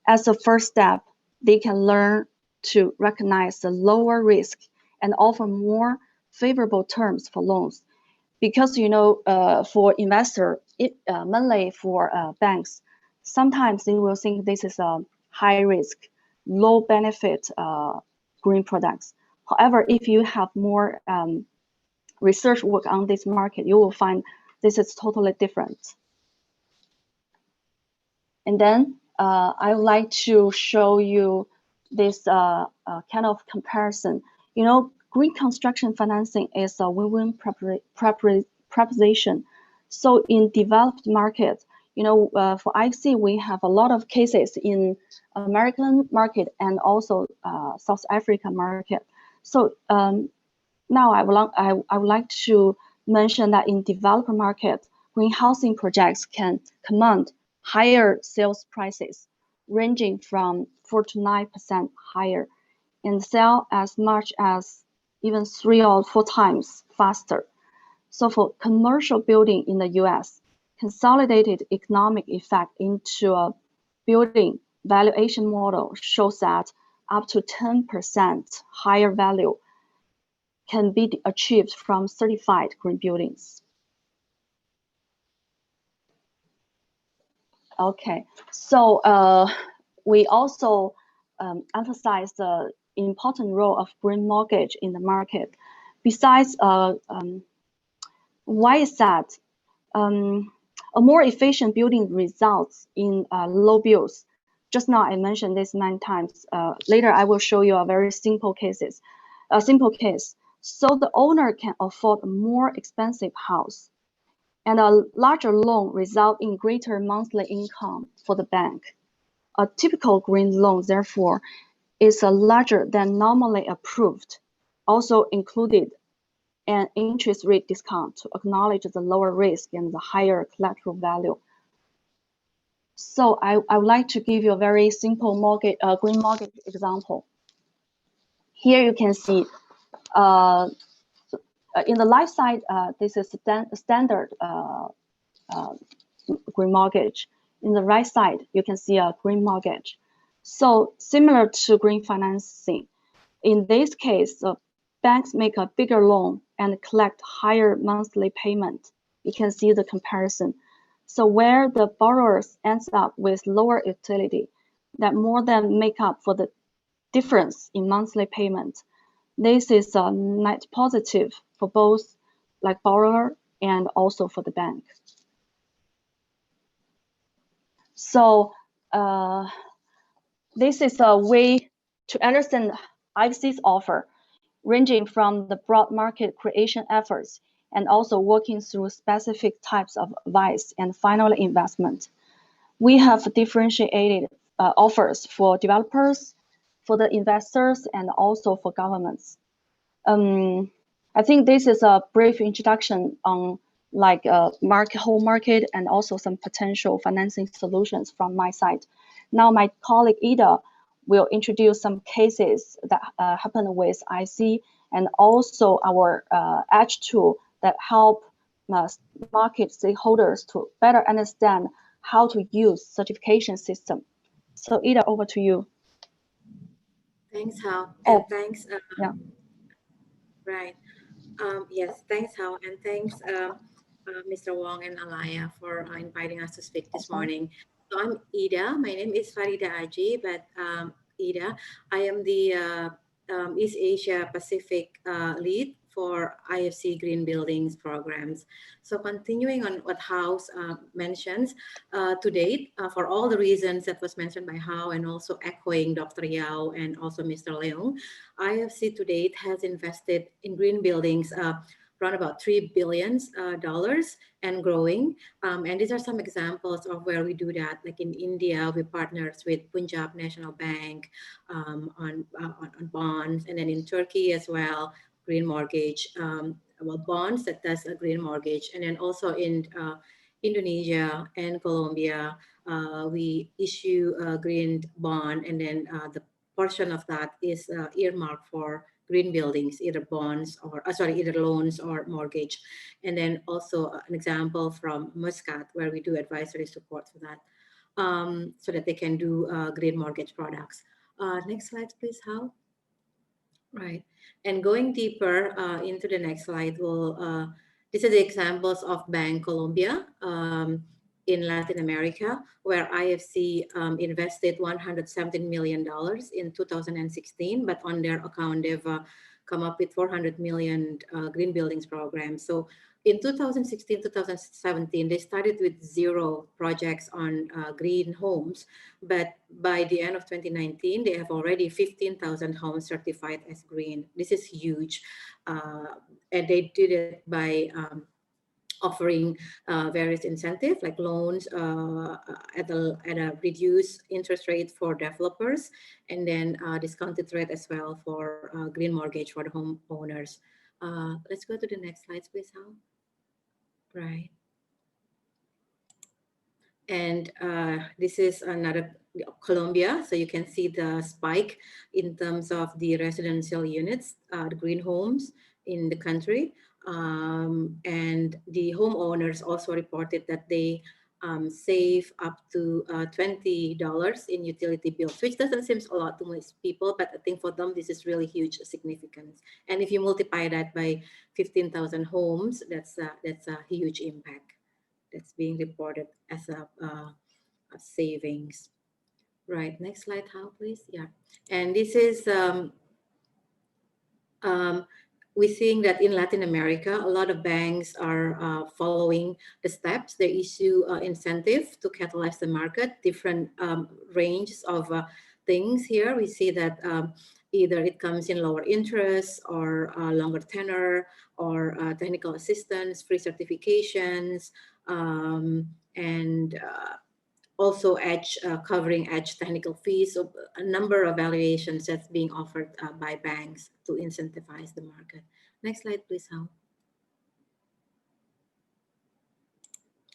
As a first step, they can learn to recognize the lower risk and offer more favorable terms for loans. Because, for investor, mainly for banks, sometimes they will think this is a high risk, low benefit green products. However, if you have more research work on this market, you will find this is totally different. And then I would like to show you this kind of comparison. Green construction financing is a win-win proposition. So in developed markets, for IFC, we have a lot of cases in American market and also South Africa market. So now I would like to mention that in developer market, green housing projects can command higher sales prices, ranging from 4 to 9% higher, and sell as much as even 3 or 4 times faster. So for commercial building in the US, consolidated economic effect into a building valuation model shows that up to 10% higher value can be achieved from certified green buildings. Okay, so we also emphasize the important role of green mortgage in the market. Besides, why is that? A more efficient building results in low bills. Just now I mentioned this many times. Later I will show you a very simple case. So the owner can afford a more expensive house, and a larger loan result in greater monthly income for the bank. A typical green loan, therefore, is larger than normally approved, also included an interest rate discount to acknowledge the lower risk and the higher collateral value. So I would like to give you a very simple green mortgage example. Here you can see in the left side, this is standard green mortgage. In the right side, you can see a green mortgage. So similar to green financing, in this case, banks make a bigger loan and collect higher monthly payment. You can see the comparison. So where the borrowers ends up with lower utility that more than make up for the difference in monthly payment. This is a net positive for both like borrower and also for the bank. So this is a way to understand IFC's offer, ranging from the broad market creation efforts and also working through specific types of advice and final investment. We have differentiated offers for developers, for the investors, and also for governments. I think this is a brief introduction on like whole market and also some potential financing solutions from my side. Now my colleague Ida will introduce some cases that happen with IC and also our Edge tool that help market stakeholders to better understand how to use certification system. So Ida, over to you. Thanks, Hao. Oh, And thanks. yeah. Right. Yes, thanks, Hao, and thanks, Mr. Wong and Alaya for inviting us to speak this morning. So I'm Ida. My name is Farida Aji, but Ida, I am the East Asia Pacific lead for IFC Green Buildings programs. So continuing on what Hao mentions, to date, for all the reasons that was mentioned by Hao and also echoing Dr. Yao and also Mr. Leung, IFC to date has invested in green buildings around about $3 billion and growing. And these are some examples of where we do that. Like in India, we partners with Punjab National Bank on bonds, and then in Turkey as well, green mortgage, well, bonds that does a green mortgage. And then also in Indonesia and Colombia, we issue a green bond, and then the portion of that is earmarked for green buildings, either bonds or either loans or mortgage. And then also an example from Muscat, where we do advisory support for that, so that they can do green mortgage products. Next slide, please, Hao. Right. And going deeper into the next slide, we'll, these are the examples of Bancolombia in Latin America, where IFC invested $117 million in 2016, but on their account, they've come up with 400 million green buildings program. So in 2016, 2017, they started with 0 projects on green homes, but by the end of 2019, they have already 15,000 homes certified as green. This is huge. And they did it by offering various incentives like loans at a reduced interest rate for developers, and then discounted rate as well for green mortgage for the homeowners. Let's go to the next slide, please, Hao. Right. And this is another Colombia. So you can see the spike in terms of the residential units, the green homes in the country. And the homeowners also reported that they save up to $20 in utility bills, which doesn't seem a lot to most people, but I think for them, this is really huge significance. And if you multiply that by 15,000 homes, that's a huge impact that's being reported as a savings. Right, next slide, Hao, please. Yeah, and this is, we're seeing that in Latin America, a lot of banks are following the steps. They issue incentive to catalyze the market, different ranges of things here. We see that either it comes in lower interest or longer tenor or technical assistance, free certifications, and also Edge covering Edge technical fees. So a number of valuations that's being offered by banks to incentivize the market. Next slide, please, Hao.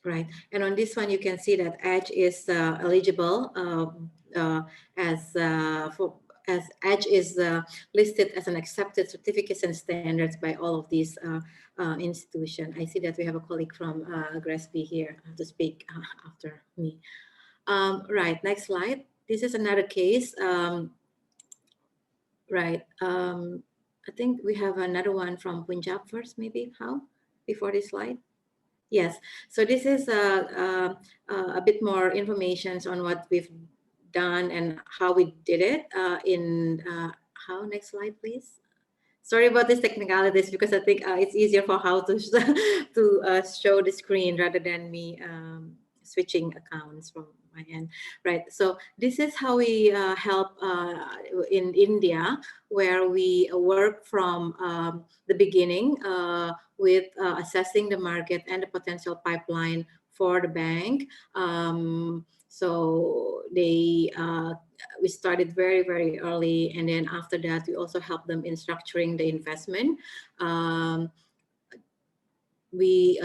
Right, and on this one, you can see that Edge is eligible as Edge is listed as an accepted certificates and standards by all of these institutions. I see that we have a colleague from GRESB here to speak after me. Right, next slide. This is another case. Right, I think we have another one from Punjab first, maybe, Hao, before this slide. Yes, so this is a bit more information on what we've done and how we did it Hao, next slide, please. Sorry about this technicalities, because I think it's easier for Hao to show the screen rather than me switching accounts from my end, right? So this is how we help in India, where we work from the beginning with assessing the market and the potential pipeline for the bank. So we started very, very early, and then after that, we also help them in structuring the investment. We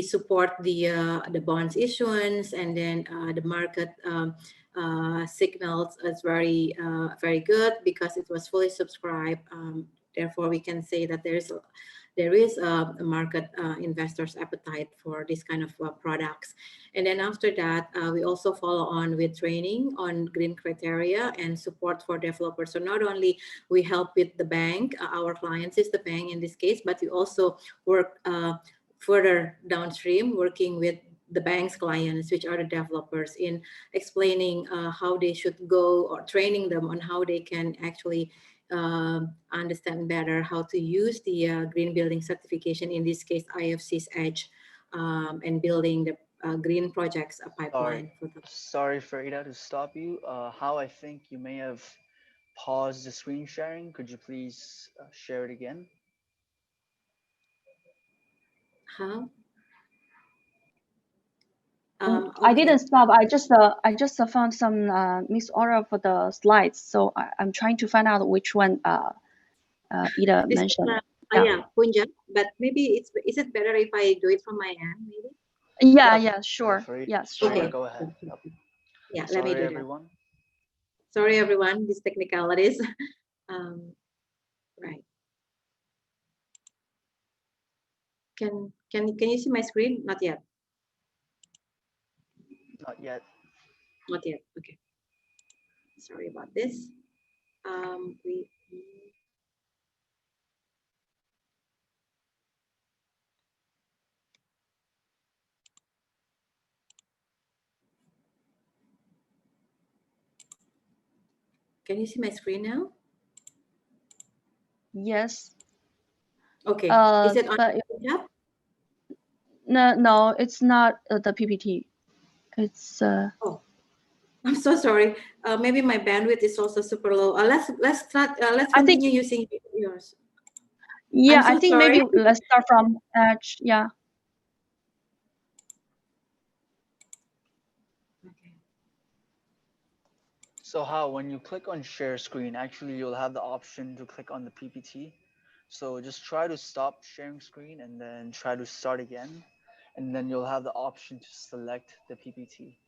support the bonds issuance, and then the market signals as very good because it was fully subscribed. Therefore, we can say that there is a market investors' appetite for this kind of products. And then after that, we also follow on with training on green criteria and support for developers. So not only we help with the bank, our clients is the bank in this case, but we also work further downstream, working with the bank's clients, which are the developers, in explaining how they should go, or training them on how they can actually understand better how to use the green building certification, in this case IFC's EDGE, and building the green projects pipeline. Sorry, Farida, to stop you. How I think you may have paused the screen sharing. Could you please share it again? How? I didn't stop. I just found some misorder for the slides, so I'm trying to find out which one Ida mentioned. Yeah, Punjab, but maybe is it better if I do it from my end, maybe? Yeah, sure. Yes, sure. Okay, go ahead. Yep. Yeah, Sorry, let me do everyone. That. Sorry, everyone. These technicalities. Right. Can you see my screen? Not yet. Not yet. Not yet. Okay. Sorry about this. Can you see my screen now? Yes. Okay. Is it on Punjab? No, it's not the PPT. It's Oh, I'm so sorry. Maybe my bandwidth is also super low. Let's continue using yours. Yeah, I think maybe let's start from EDGE. Yeah. Okay. So when you click on share screen, actually you'll have the option to click on the PPT. So just try to stop sharing screen and then try to start again. And then you'll have the option to select the PPT.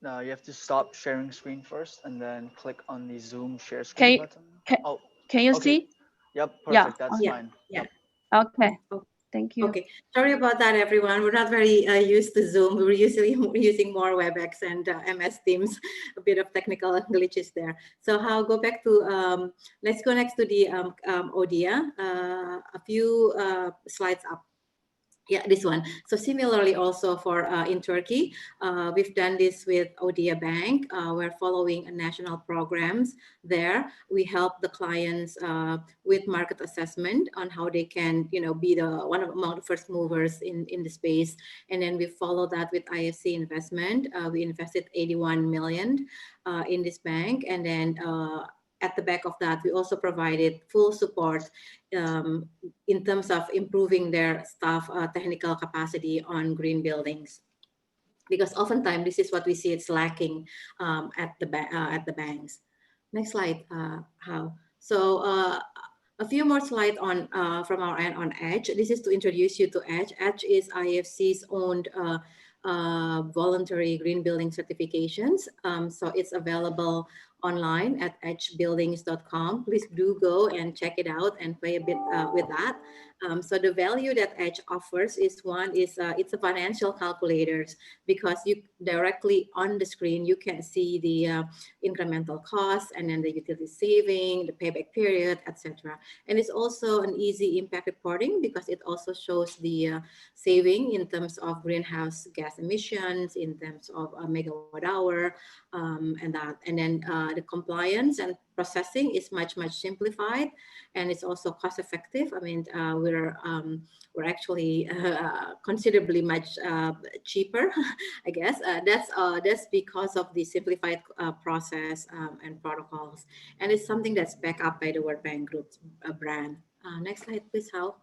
Now you have to stop sharing screen first and then click on the Zoom share screen button. Can you see? Yep, perfect. That's fine. Yeah. Okay. Thank you. Okay. Sorry about that, everyone. We're not very used to Zoom. We're usually using more WebEx and MS Teams. A bit of technical glitches there. So I'll go back to, let's go next to the ODIA. A few slides up. Yeah, this one. So similarly also for in Turkey, we've done this with ODIA Bank. We're following national programs there. We help the clients with market assessment on how they can, be among the first movers in the space. And then we follow that with IFC investment. We invested 81 million in this bank. And then at the back of that, we also provided full support in terms of improving their staff technical capacity on green buildings, because oftentimes this is what we see it's lacking at the banks. Next slide, How. So a few more slides on from our end on EDGE. This is to introduce you to EDGE. EDGE is IFC's owned voluntary green building certifications. So it's available online at edgebuildings.com. Please do go and check it out and play a bit with that. So the value that EDGE offers is it's a financial calculators, because you directly on the screen, you can see the incremental costs and then the utility saving, the payback period, etc. And it's also an easy impact reporting, because it also shows the saving in terms of greenhouse gas emissions, in terms of megawatt hour, and then the compliance and processing is much simplified, and it's also cost effective. I mean, we're actually considerably much cheaper, I guess. That's because of the simplified process and protocols, and it's something that's backed up by the World Bank Group's brand. Next slide, please, Hal.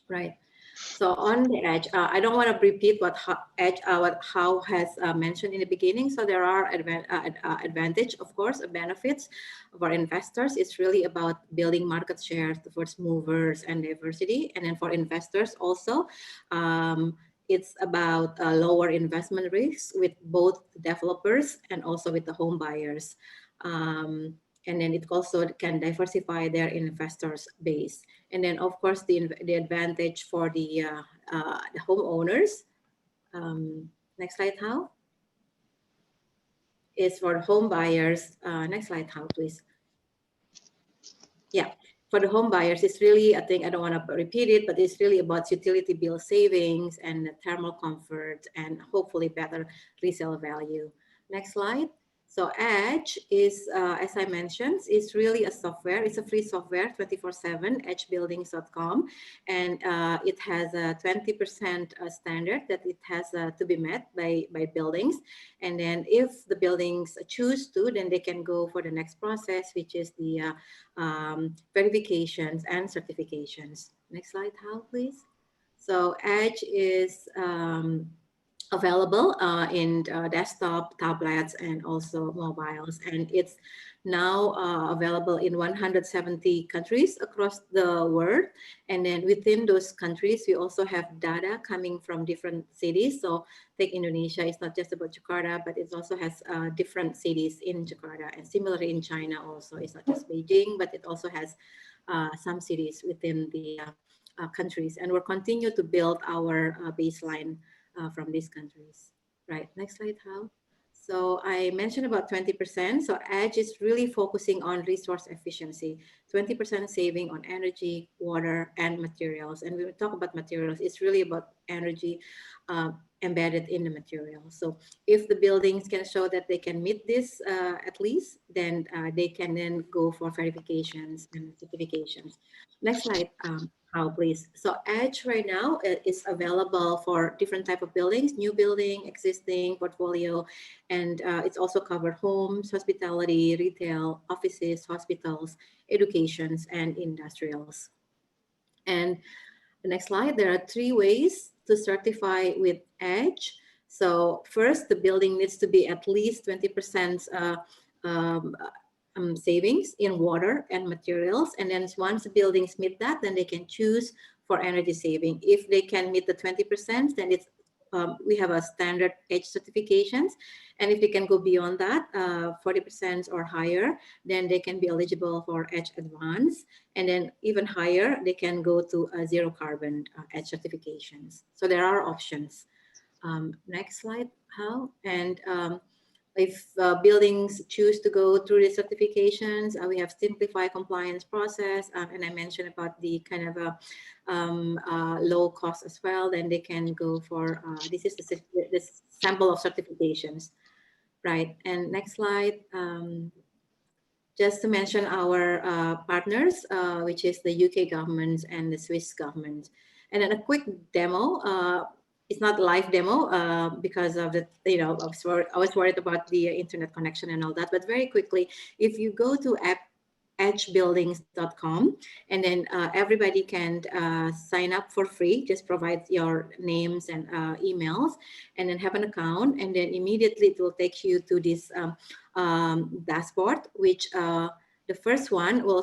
Right. So on the Edge, I don't want to repeat what Hao has mentioned in the beginning. So there are advantage, of course, benefits for investors. It's really about building market share towards movers and diversity. And then for investors also, it's about lower investment risks with both developers and also with the home buyers. And then it also can diversify their investors base. And then, of course, the advantage for the homeowners. Next slide, Hao. Is for home buyers. Next slide, Hao, please. Yeah, for the home buyers, it's really, I think I don't want to repeat it, but it's really about utility bill savings and thermal comfort and hopefully better resale value. Next slide. So Edge is, as I mentioned, is really a software. It's a free software, 24/7, edgebuildings.com. And it has a 20% standard that it has to be met by buildings. And then if the buildings choose to, then they can go for the next process, which is the verifications and certifications. Next slide, Hal, please. So Edge is available in desktop, tablets, and also mobiles. And it's now available in 170 countries across the world. And then within those countries, we also have data coming from different cities. So take Indonesia, it's not just about Jakarta, but it also has different cities in Jakarta. And similarly in China also, it's not just Beijing, but it also has some cities within the countries. And we'll continue to build our baseline from these countries. Right, next slide, Hal. So I mentioned about 20%. So Edge is really focusing on resource efficiency, 20% saving on energy, water, and materials. And when we talk about materials, it's really about energy embedded in the material. So if the buildings can show that they can meet this at least, then they can then go for verifications and certifications. Next slide, Hal, please. So Edge right now is available for different type of buildings, new building, existing portfolio, and it's also covered homes, hospitality, retail, offices, hospitals, educations, and industrials. And the next slide, there are 3 ways to certify with Edge. So first, the building needs to be at least 20% savings in water and materials. And then once the buildings meet that, then they can choose for energy saving. If they can meet the 20%, then it's we have a standard Edge certifications. And if they can go beyond that, 40% or higher, then they can be eligible for Edge Advanced. And then even higher, they can go to zero carbon Edge certifications. So there are options. Next slide, Hal. And if buildings choose to go through the certifications, we have simplified compliance process, and I mentioned about the kind of low cost as well. Then they can go for this is the sample of certifications, right? And next slide. Just to mention our partners, which is the UK government and the Swiss government, and then a quick demo. It's not a live demo because of the, I was worried about the internet connection and all that. But very quickly, if you go to edgebuildings.com, and then everybody can sign up for free, just provide your names and emails, and then have an account. And then immediately it will take you to this dashboard, which the first one will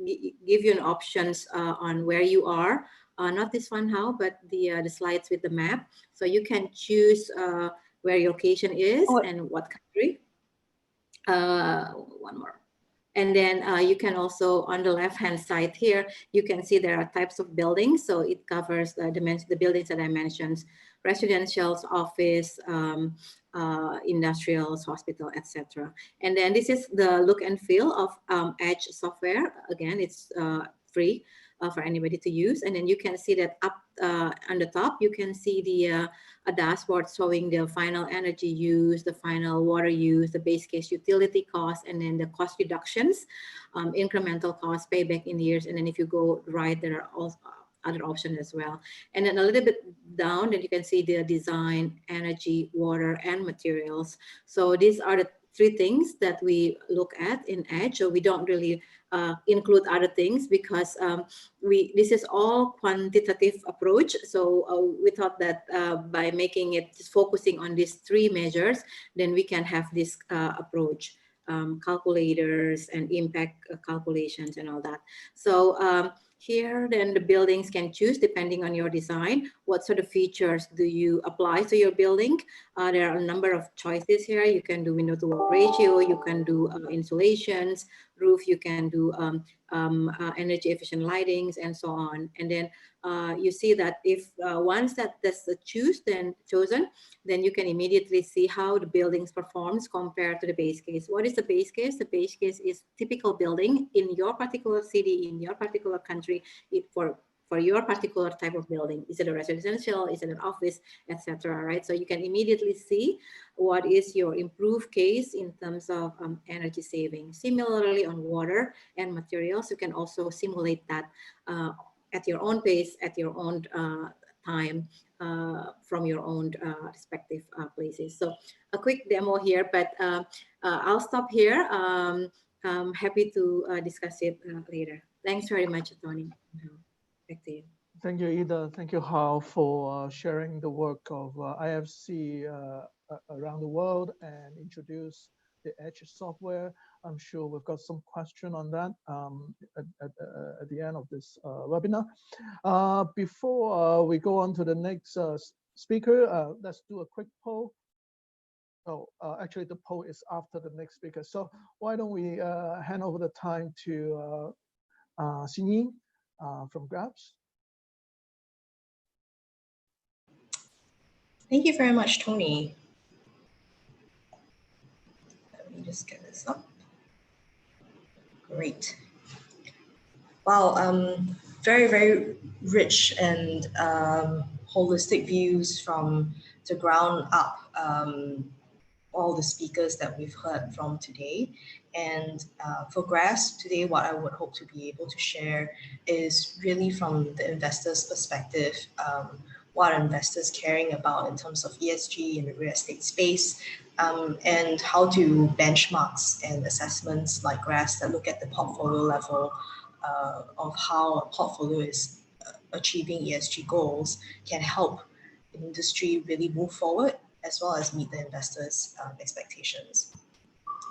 give you an options on where you are. Not this one, Hao, but the slides with the map. So you can choose where your location is and what country. One more. And then you can also, on the left-hand side here, you can see there are types of buildings. So it covers the buildings that I mentioned, residential, office, industrials, hospital, etc. And then this is the look and feel of Edge software. Again, it's free. for anybody to use. And then you can see that up on the top, you can see the a dashboard showing the final energy use, the final water use, the base case utility cost, and then the cost reductions, incremental cost, payback in years. And then if you go right, there are also other options as well. And then a little bit down, then you can see the design, energy, water, and materials. So these are the 3 things that we look at in EDGE. So we don't really include other things because this is all quantitative approach. So we thought that by making it just focusing on these 3 measures, then we can have this approach, calculators and impact calculations and all that. So here, then the buildings can choose, depending on your design, what sort of features do you apply to your building. There are a number of choices here. You can do window to wall ratio, you can do insulations, roof, you can do energy efficient lightings, and so on. And then you see that if once that's chosen, then you can immediately see how the buildings performs compared to the base case. What is the base case? The base case is typical building in your particular city, in your particular country, for your particular type of building. Is it a residential? Is it an office, etc. Right? So you can immediately see what is your improved case in terms of energy saving. Similarly, on water and materials, you can also simulate that at your own pace, at your own time, from your own respective places. So a quick demo here, but I'll stop here. I'm happy to discuss it later. Thanks very much, Tony. Back to you. Thank you, Ida. Thank you, Hao, for sharing the work of IFC around the world and introduce the EDGE software. I'm sure we've got some question on that at the end of this webinar. Before we go on to the next speaker, let's do a quick poll. Oh, actually, the poll is after the next speaker. So why don't we hand over the time to Xin Ying from Grabs. Thank you very much, Tony. Let me just get this up. Great. Wow, very, very rich and holistic views from the ground up, all the speakers that we've heard from today. And for GRASP today, what I would hope to be able to share is really from the investor's perspective, what are investors caring about in terms of ESG in the real estate space, and how do benchmarks and assessments like GRASP that look at the portfolio level of how a portfolio is achieving ESG goals can help the industry really move forward, as well as meet the investors' expectations.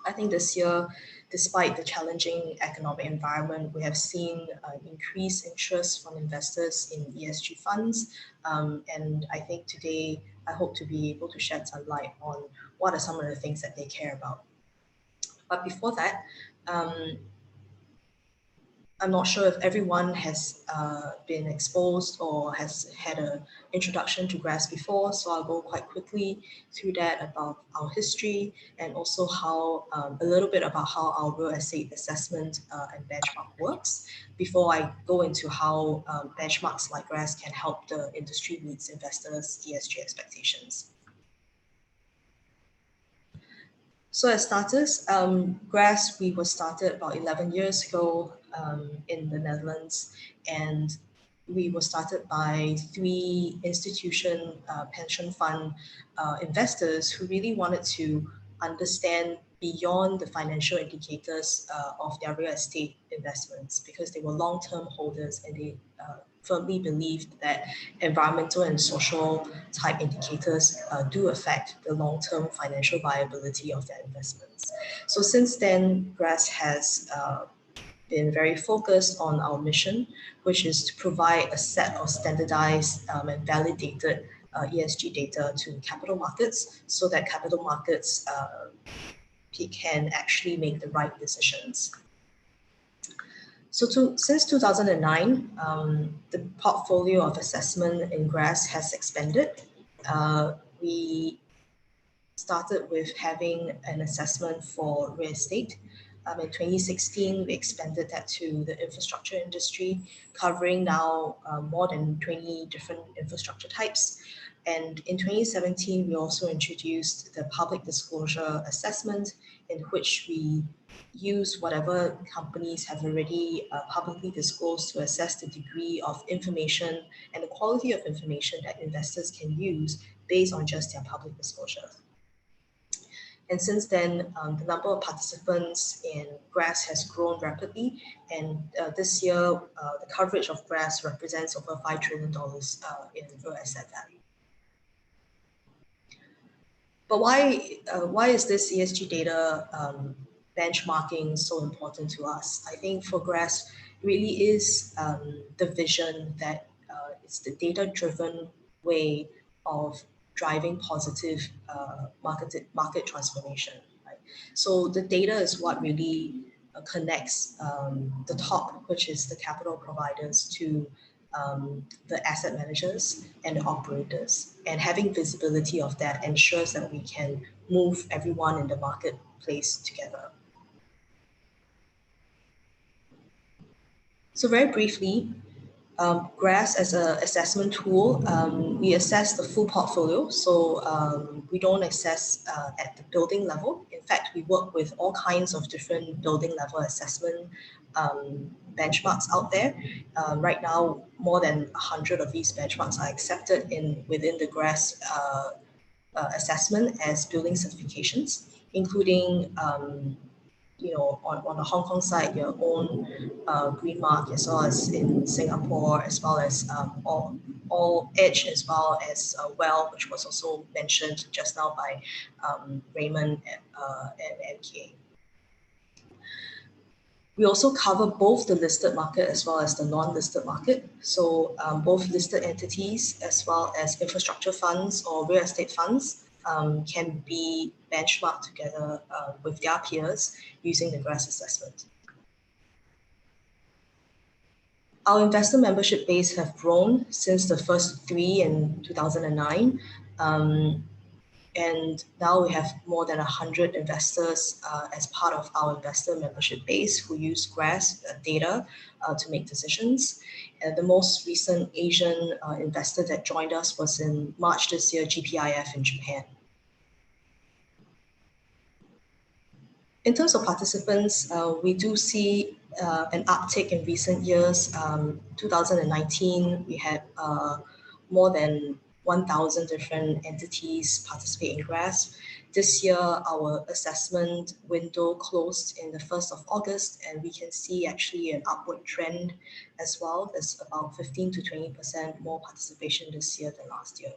I think this year, despite the challenging economic environment, we have seen increased interest from investors in ESG funds. And I think today, I hope to be able to shed some light on what are some of the things that they care about. But before that, I'm not sure if everyone has been exposed or has had an introduction to GRASP before, so I'll go quite quickly through that about our history and also how a little bit about how our real estate assessment and benchmark works before I go into how benchmarks like GRASP can help the industry meet investors' ESG expectations. So as starters, GRASP, we were started about 11 years ago in the Netherlands, and we were started by 3 institution pension fund investors who really wanted to understand beyond the financial indicators of their real estate investments, because they were long-term holders and they firmly believed that environmental and social type indicators do affect the long-term financial viability of their investments. So since then, GRASP has been very focused on our mission, which is to provide a set of standardized and validated ESG data to capital markets so that capital markets can actually make the right decisions. So since 2009, the portfolio of assessment in GRASP has expanded. We started with having an assessment for real estate. In 2016, we expanded that to the infrastructure industry, covering now more than 20 different infrastructure types. And in 2017, we also introduced the public disclosure assessment, in which we use whatever companies have already publicly disclosed to assess the degree of information and the quality of information that investors can use based on just their public disclosure. And since then, the number of participants in GRAS has grown rapidly. And this year, the coverage of GRAS represents over $5 trillion in real asset value. But why is this ESG data benchmarking so important to us? I think for GRAS, really is the vision that it's the data-driven way of driving positive market transformation. Right? So the data is what really connects the top, which is the capital providers, to the asset managers and the operators. And having visibility of that ensures that we can move everyone in the marketplace together. So very briefly, GRAS as an assessment tool, we assess the full portfolio. So we don't assess at the building level. In fact, we work with all kinds of different building level assessment benchmarks out there. Right now, more than 100 of these benchmarks are accepted within the GRAS assessment as building certifications, including on the Hong Kong side, your own Green Mark, as well as in Singapore, as well as all Edge, as well as WELL, which was also mentioned just now by Raymond and MK. We also cover both the listed market as well as the non-listed market. So both listed entities as well as infrastructure funds or real estate funds can be benchmarked together with their peers using the GRAS assessment. Our investor membership base have grown since the first 3 in 2009. And now we have more than 100 investors as part of our investor membership base who use GRAS data to make decisions. And the most recent Asian investor that joined us was in March this year, GPIF in Japan. In terms of participants, we do see an uptick in recent years. 2019, we had more than 1,000 different entities participate in GRAS. This year, our assessment window closed in the 1st of August, and we can see actually an upward trend as well. There's about 15 to 20% more participation this year than last year.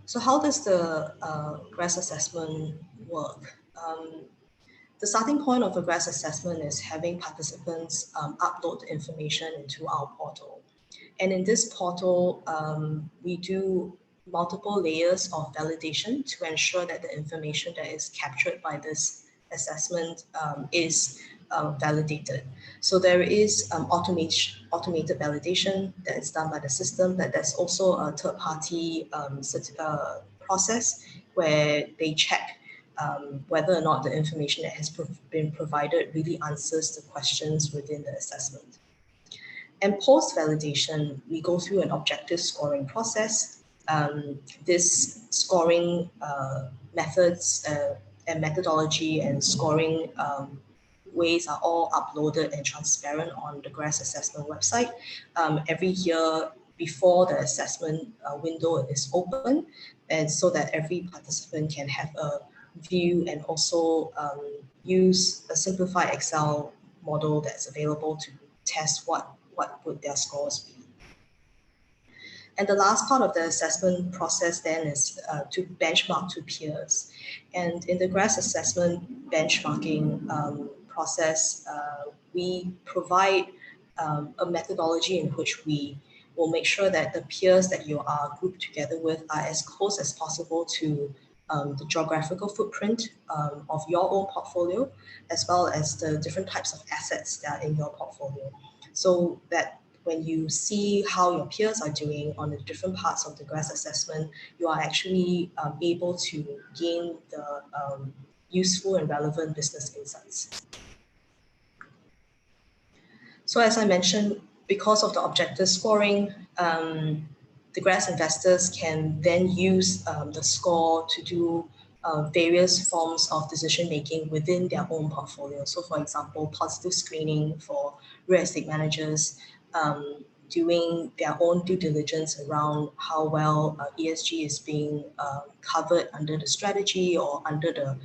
So how does the GRAS assessment work? The starting point of a GRAS assessment is having participants upload the information into our portal. And in this portal, we do multiple layers of validation to ensure that the information that is captured by this assessment is validated. So there is automated validation that is done by the system, but there's also a third-party process where they check whether or not the information that has been provided really answers the questions within the assessment. And post-validation, we go through an objective scoring process. This scoring methods and methodology and scoring ways are all uploaded and transparent on the GRAS assessment website. Every year before the assessment window is open, and so that every participant can have a view and also use a simplified Excel model that's available to test what would their scores be. And the last part of the assessment process then is to benchmark to peers. And in the GRAS assessment benchmarking process, we provide a methodology in which we will make sure that the peers that you are grouped together with are as close as possible to the geographical footprint of your own portfolio, as well as the different types of assets that are in your portfolio. So that when you see how your peers are doing on the different parts of the GRAS assessment, you are actually able to gain the useful and relevant business insights. So as I mentioned, because of the objective scoring, the GRAS investors can then use the score to do various forms of decision making within their own portfolio. So for example, positive screening for real estate managers, doing their own due diligence around how well ESG is being covered under the strategy or under the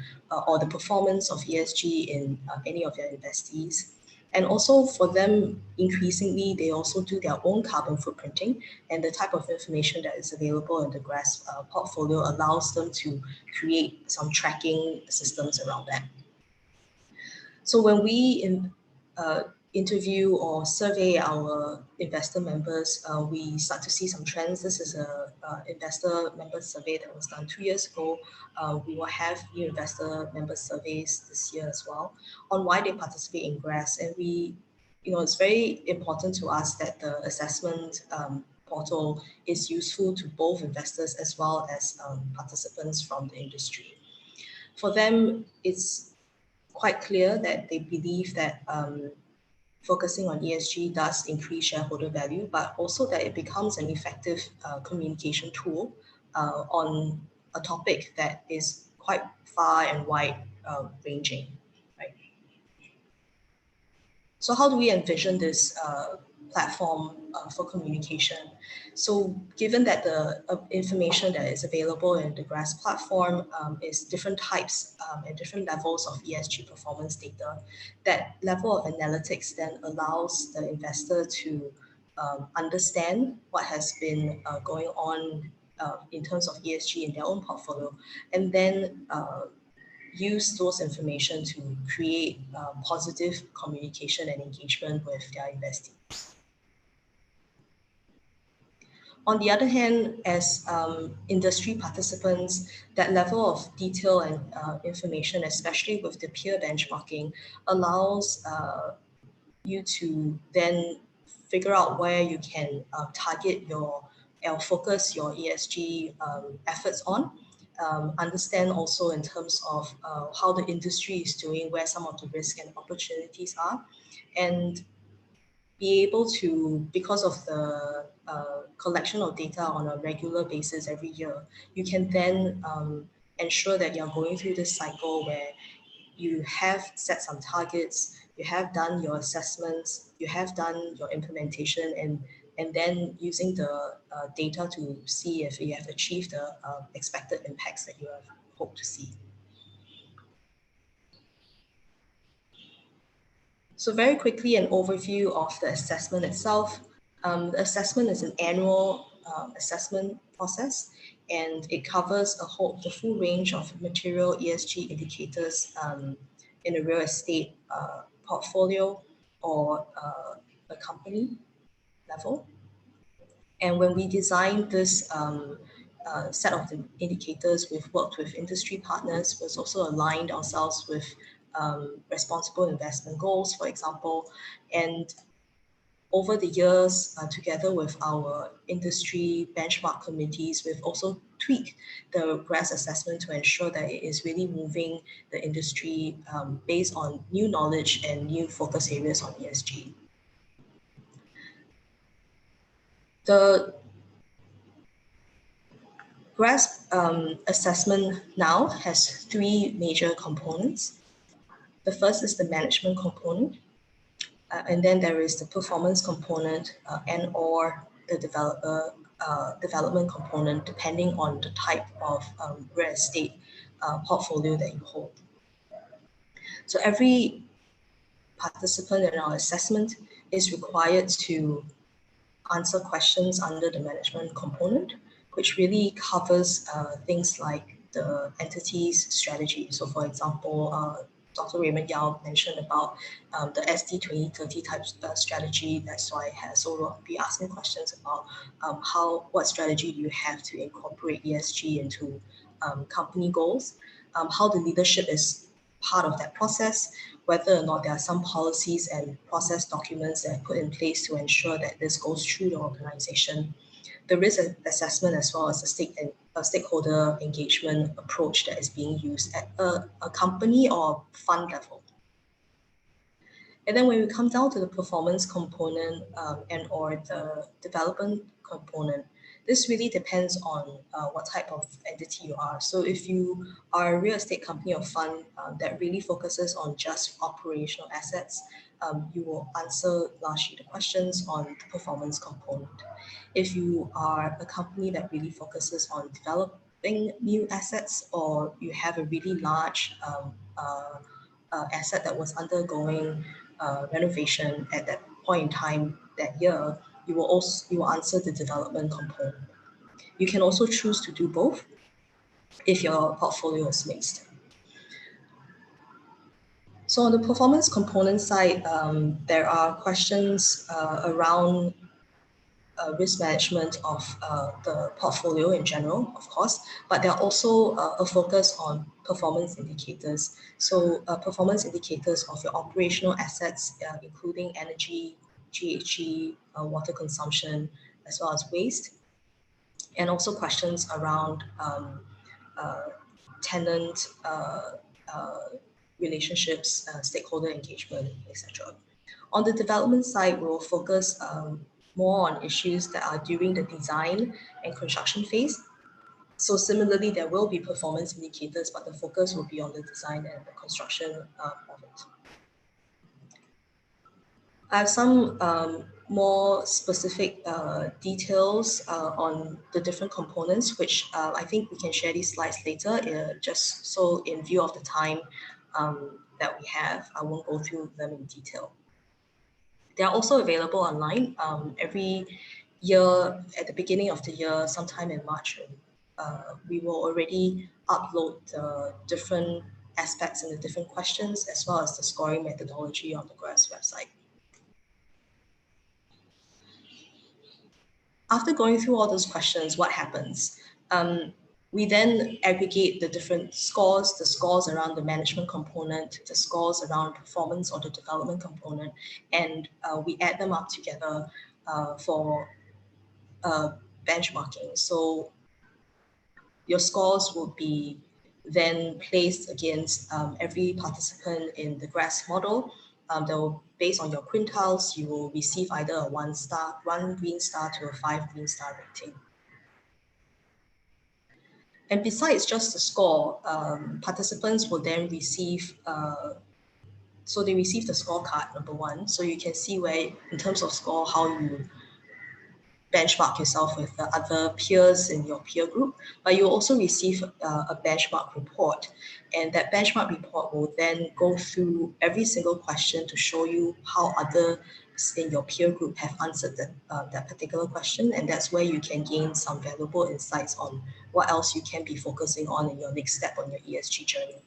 or the performance of ESG in any of their investees. And also for them, increasingly, they also do their own carbon footprinting, and the type of information that is available in the GRAS portfolio allows them to create some tracking systems around that. So when we interview or survey our investor members, we start to see some trends. This is a investor member survey that was done 2 years ago. We will have new investor member surveys this year as well on why they participate in GRAS. And it's very important to us that the assessment portal is useful to both investors as well as participants from the industry. For them, it's quite clear that they believe that focusing on ESG does increase shareholder value, but also that it becomes an effective communication tool on a topic that is quite far and wide ranging, right? So how do we envision this platform for communication? So given that the information that is available in the GRAS platform is different types and different levels of ESG performance data, that level of analytics then allows the investor to understand what has been going on in terms of ESG in their own portfolio, and then use those information to create positive communication and engagement with their investees. On the other hand, as industry participants, that level of detail and information, especially with the peer benchmarking, allows you to then figure out where you can target or focus your ESG efforts on. Understand also in terms of how the industry is doing, where some of the risks and opportunities are, and be able to, because of the collection of data on a regular basis every year, you can then ensure that you're going through this cycle where you have set some targets, you have done your assessments, you have done your implementation, and then using the data to see if you have achieved the expected impacts that you have hoped to see. So very quickly, an overview of the assessment itself. The assessment is an annual assessment process, and it covers the full range of material ESG indicators in a real estate portfolio or a company level. And when we designed this set of the indicators, we've worked with industry partners. We've also aligned ourselves with responsible investment goals, for example. And over the years, together with our industry benchmark committees, we've also tweaked the GRAS assessment to ensure that it is really moving the industry based on new knowledge and new focus areas on ESG. The GRAS assessment now has 3 major components. The first is the management component, and then there is the performance component and or the development component, depending on the type of real estate portfolio that you hold. So every participant in our assessment is required to answer questions under the management component, which really covers things like the entity's strategy. So for example, Dr. Raymond Yao mentioned about the SD 2030 type strategy. That's why so we'll be asking questions about what strategy do you have to incorporate ESG into company goals, how the leadership is part of that process, whether or not there are some policies and process documents that are put in place to ensure that this goes through the organization, the risk assessment as well as the stakeholder engagement approach that is being used at a company or fund level. And then when we come down to the performance component and or the development component, this really depends on what type of entity you are. So if you are a real estate company or fund that really focuses on just operational assets, you will answer largely the questions on the performance component. If you are a company that really focuses on developing new assets, or you have a really large asset that was undergoing renovation at that point in time that year, you will answer the development component. You can also choose to do both if your portfolio is mixed. So on the performance component side, there are questions around risk management of the portfolio in general, of course, but there are also a focus on performance indicators. So performance indicators of your operational assets, including energy, GHG, water consumption, as well as waste, and also questions around tenant relationships, stakeholder engagement, etc. On the development side, we'll focus more on issues that are during the design and construction phase. So similarly, there will be performance indicators, but the focus will be on the design and the construction of it. I have some more specific details on the different components, which I think we can share these slides later, just so in view of the time that we have, I won't go through them in detail. They're also available online every year at the beginning of the year, sometime in March. We will already upload the different aspects and the different questions, as well as the scoring methodology on the GRAS website. After going through all those questions, what happens? We then aggregate the different scores, the scores around the management component, the scores around performance or the development component, and we add them up together for benchmarking. So your scores will be then placed against every participant in the GRAS model. Based on your quintiles, you will receive either a 1 green star to a 5 green star rating. And besides just the score, participants will then receive, so they receive the scorecard, number one. So you can see where, in terms of score, how you benchmark yourself with the other peers in your peer group, but you also receive a benchmark report. And that benchmark report will then go through every single question to show you how others in your peer group have answered that particular question. And that's where you can gain some valuable insights on what else you can be focusing on in your next step on your ESG journey.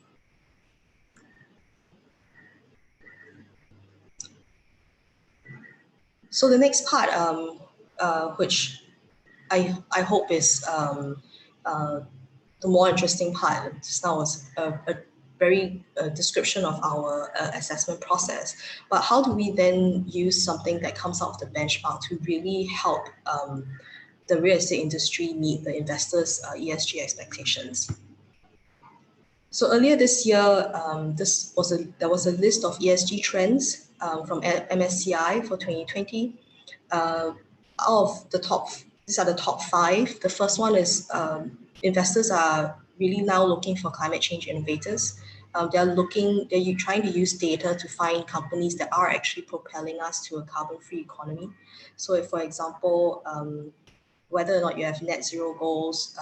So the next part, which I hope is the more interesting part. Just now was a very description of our assessment process, but how do we then use something that comes out of the benchmark to really help the real estate industry meet the investors' ESG expectations? So earlier this year, there was a list of ESG trends from MSCI for 2020. Out of the top, these are the top 5. The first one is investors are really now looking for climate change innovators. They're trying to use data to find companies that are actually propelling us to a carbon-free economy. So if, for example, whether or not you have net zero goals,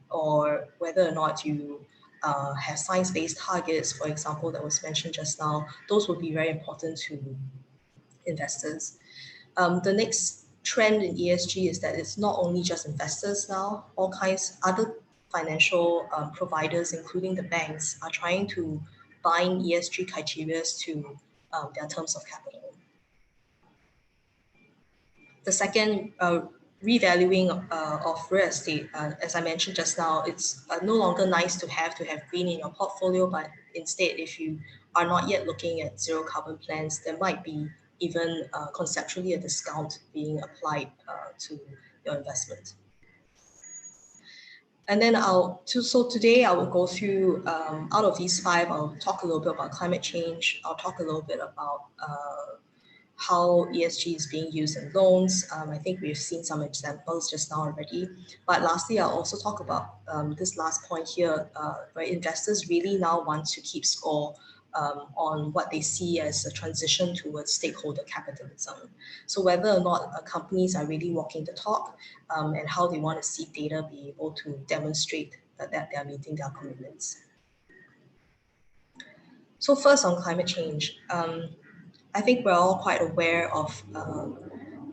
or whether or not you have science-based targets, for example, that was mentioned just now, those will be very important to investors. The next trend in ESG is that it's not only just investors now, all kinds other financial providers, including the banks, are trying to bind ESG criteria to their terms of capital. The second, revaluing of real estate. As I mentioned just now, it's no longer nice to have green in your portfolio, but instead, if you are not yet looking at zero carbon plans, there might be even conceptually a discount being applied to your investment. And then so today I will go through, out of these 5, I'll talk a little bit about climate change. I'll talk a little bit about how ESG is being used in loans. I think we've seen some examples just now already. But lastly, I'll also talk about this last point here, where investors really now want to keep score on what they see as a transition towards stakeholder capitalism. So whether or not companies are really walking the talk and how they want to see data be able to demonstrate that they are meeting their commitments. So first on climate change, I think we're all quite aware of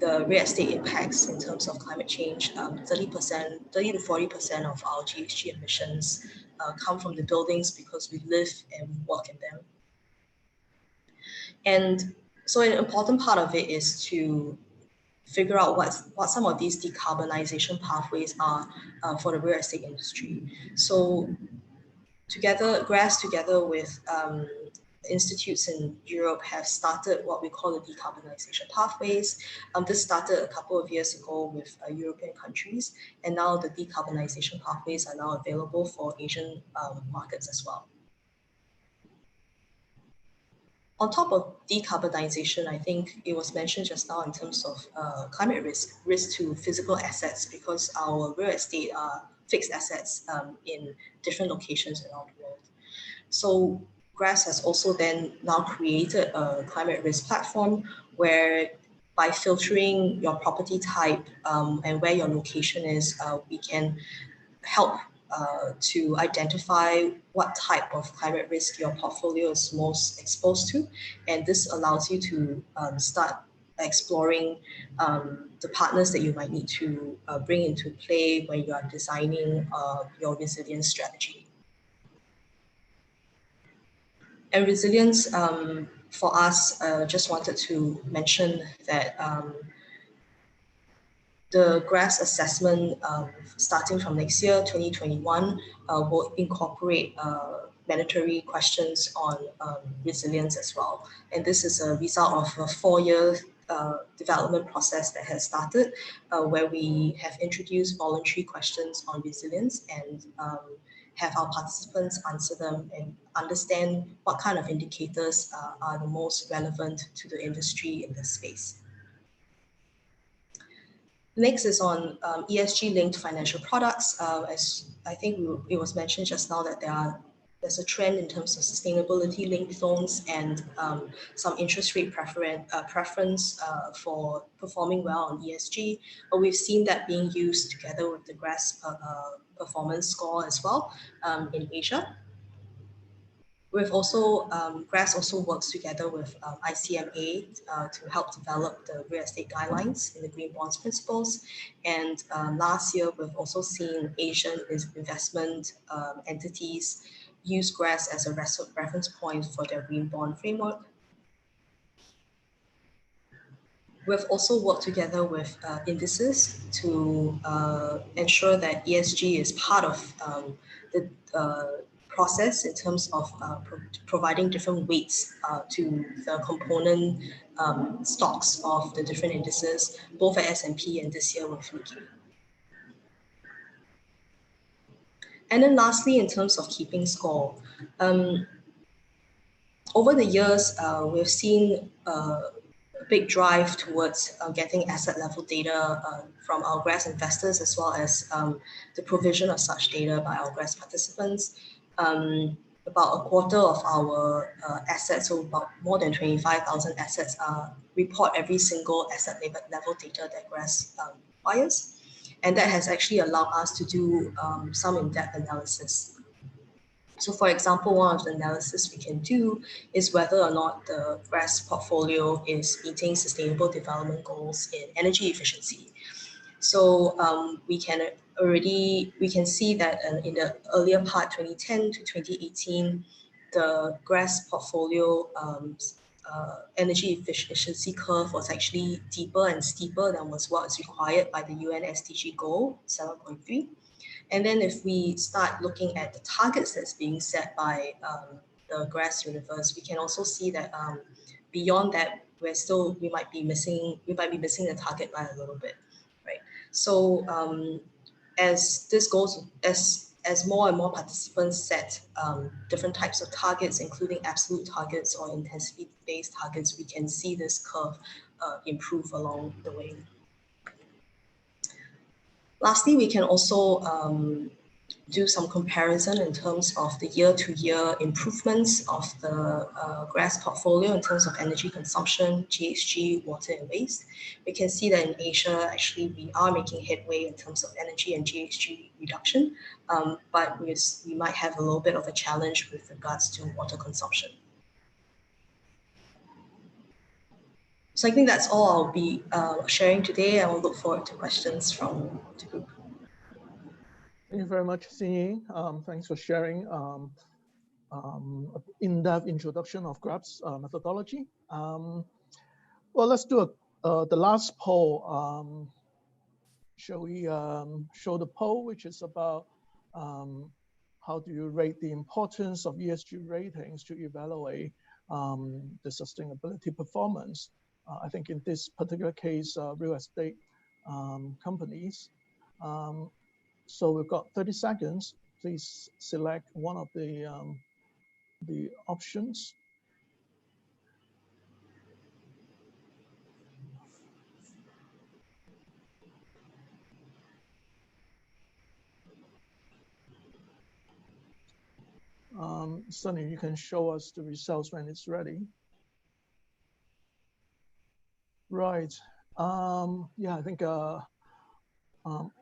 the real estate impacts in terms of climate change. 30 to 40% of our GHG emissions come from the buildings because we live and work in them. And so an important part of it is to figure out what some of these decarbonization pathways are for the real estate industry. So GRAS together with institutes in Europe have started what we call the decarbonization pathways. This started a couple of years ago with European countries, and now the decarbonization pathways are now available for Asian markets as well. On top of decarbonization, I think it was mentioned just now in terms of climate risk to physical assets, because our real estate are fixed assets in different locations around the world. So GRAS has also then now created a climate risk platform where by filtering your property type and where your location is, we can help to identify what type of climate risk your portfolio is most exposed to. And this allows you to start exploring the partners that you might need to bring into play when you are designing your resilience strategy. And resilience, for us, just wanted to mention that the GRAS assessment starting from next year, 2021, will incorporate mandatory questions on resilience as well. And this is a result of a 4-year development process that has started, where we have introduced voluntary questions on resilience and have our participants answer them and understand what kind of indicators are the most relevant to the industry in this space. Next is on ESG-linked financial products. As I think it was mentioned just now that there's a trend in terms of sustainability-linked loans and some interest rate preference for performing well on ESG. But we've seen that being used together with the GRAS performance score as well in Asia. We've also, GRAS also works together with ICMA to help develop the real estate guidelines in the Green Bonds Principles. And last year, we've also seen Asian investment entities use GRAS as a reference point for their Green Bond framework. We've also worked together with indices to ensure that ESG is part of the process in terms of providing different weights to the component stocks of the different indices, both at S&P and this year with Nikkei. And then lastly, in terms of keeping score, over the years, we've seen a big drive towards getting asset level data from our GRAS investors, as well as the provision of such data by our GRAS participants. About a quarter of our assets, so about more than 25,000 assets, report every single asset level data that GRAS requires. And that has actually allowed us to do some in-depth analysis. So for example, one of the analysis we can do is whether or not the GRAS portfolio is meeting sustainable development goals in energy efficiency. So we can see that in the earlier part, 2010 to 2018, the GRAS portfolio energy efficiency curve was actually deeper and steeper than was what is required by the UN SDG goal, 7.3. And then if we start looking at the targets that's being set by the GRASS universe, we can also see that beyond that, we might be missing the target by a little bit, right? So as this goes, as more and more participants set different types of targets, including absolute targets or intensity-based targets, we can see this curve improve along the way. Lastly, we can also do some comparison in terms of the year-to-year improvements of the GRASS portfolio in terms of energy consumption, GHG, water and waste. We can see that in Asia, actually, we are making headway in terms of energy and GHG reduction, but we might have a little bit of a challenge with regards to water consumption. So I think that's all I'll be sharing today. I will look forward to questions from the group. Thank you very much, Xin. Thanks for sharing in-depth introduction of GRASS methodology. Well, let's do the last poll. Shall we show the poll, which is about how do you rate the importance of ESG ratings to evaluate the sustainability performance? I think in this particular case, real estate companies. So we've got 30 seconds. Please select one of the options. Sunny, you can show us the results when it's ready. Right. Yeah, I think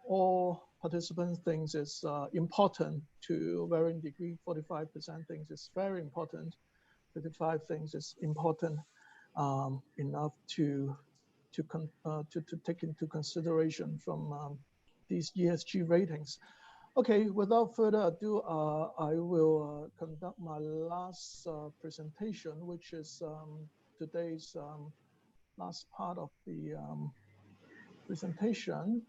all participants think it's important to varying degree. 45% thinks it's very important. 55 thinks it's important enough to take into consideration from these ESG ratings. Okay, without further ado, I will conduct my last presentation, which is today's last part of the presentation.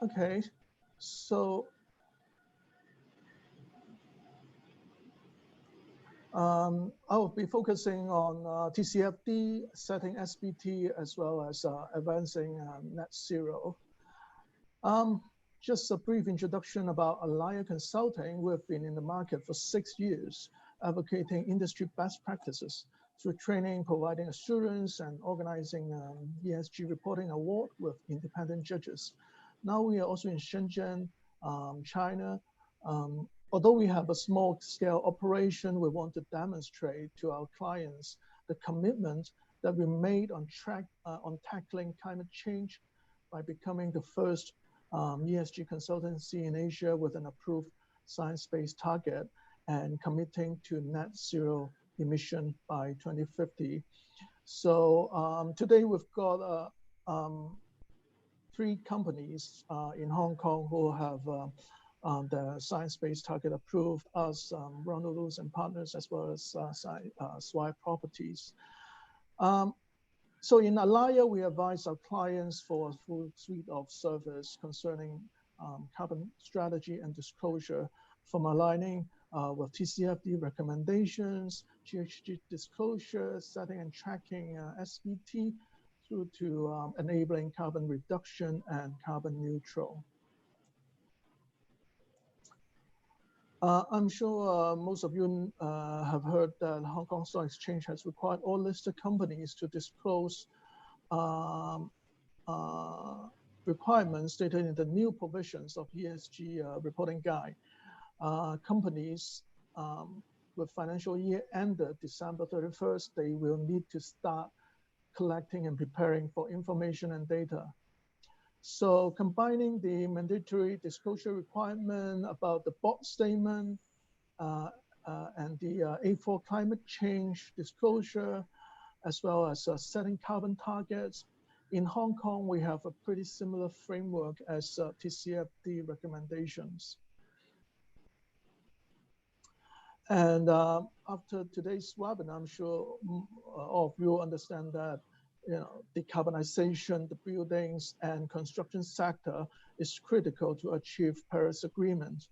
Okay, so I'll be focusing on TCFD, setting SBT, as well as advancing net zero. Just a brief introduction about Alia Consulting. We've been in the market for 6 years, advocating industry best practices through training, providing assurance, and organizing ESG reporting award with independent judges. Now we are also in Shenzhen, China. Although we have a small scale operation, we want to demonstrate to our clients the commitment that we made on tackling climate change by becoming the first ESG consultancy in Asia with an approved science-based target and committing to net zero emission by 2050. So today we've got 3 companies in Hong Kong who have the science-based target approved, us, Ronald Lewis and Partners, as well as Swire Properties. So in Alia, we advise our clients for a full suite of service concerning carbon strategy and disclosure, from aligning with TCFD recommendations, GHG disclosure, setting and tracking SBT, through to enabling carbon reduction and carbon neutral. I'm sure most of you have heard that Hong Kong Stock Exchange has required all listed companies to disclose requirements stated in the new provisions of ESG reporting guide. Companies with financial year ended December 31st, they will need to start collecting and preparing for information and data. So combining the mandatory disclosure requirement about the board statement and the A4 climate change disclosure, as well as setting carbon targets, in Hong Kong, we have a pretty similar framework as TCFD recommendations. And after today's webinar, I'm sure all of you understand that decarbonization, the buildings and construction sector is critical to achieve Paris Agreement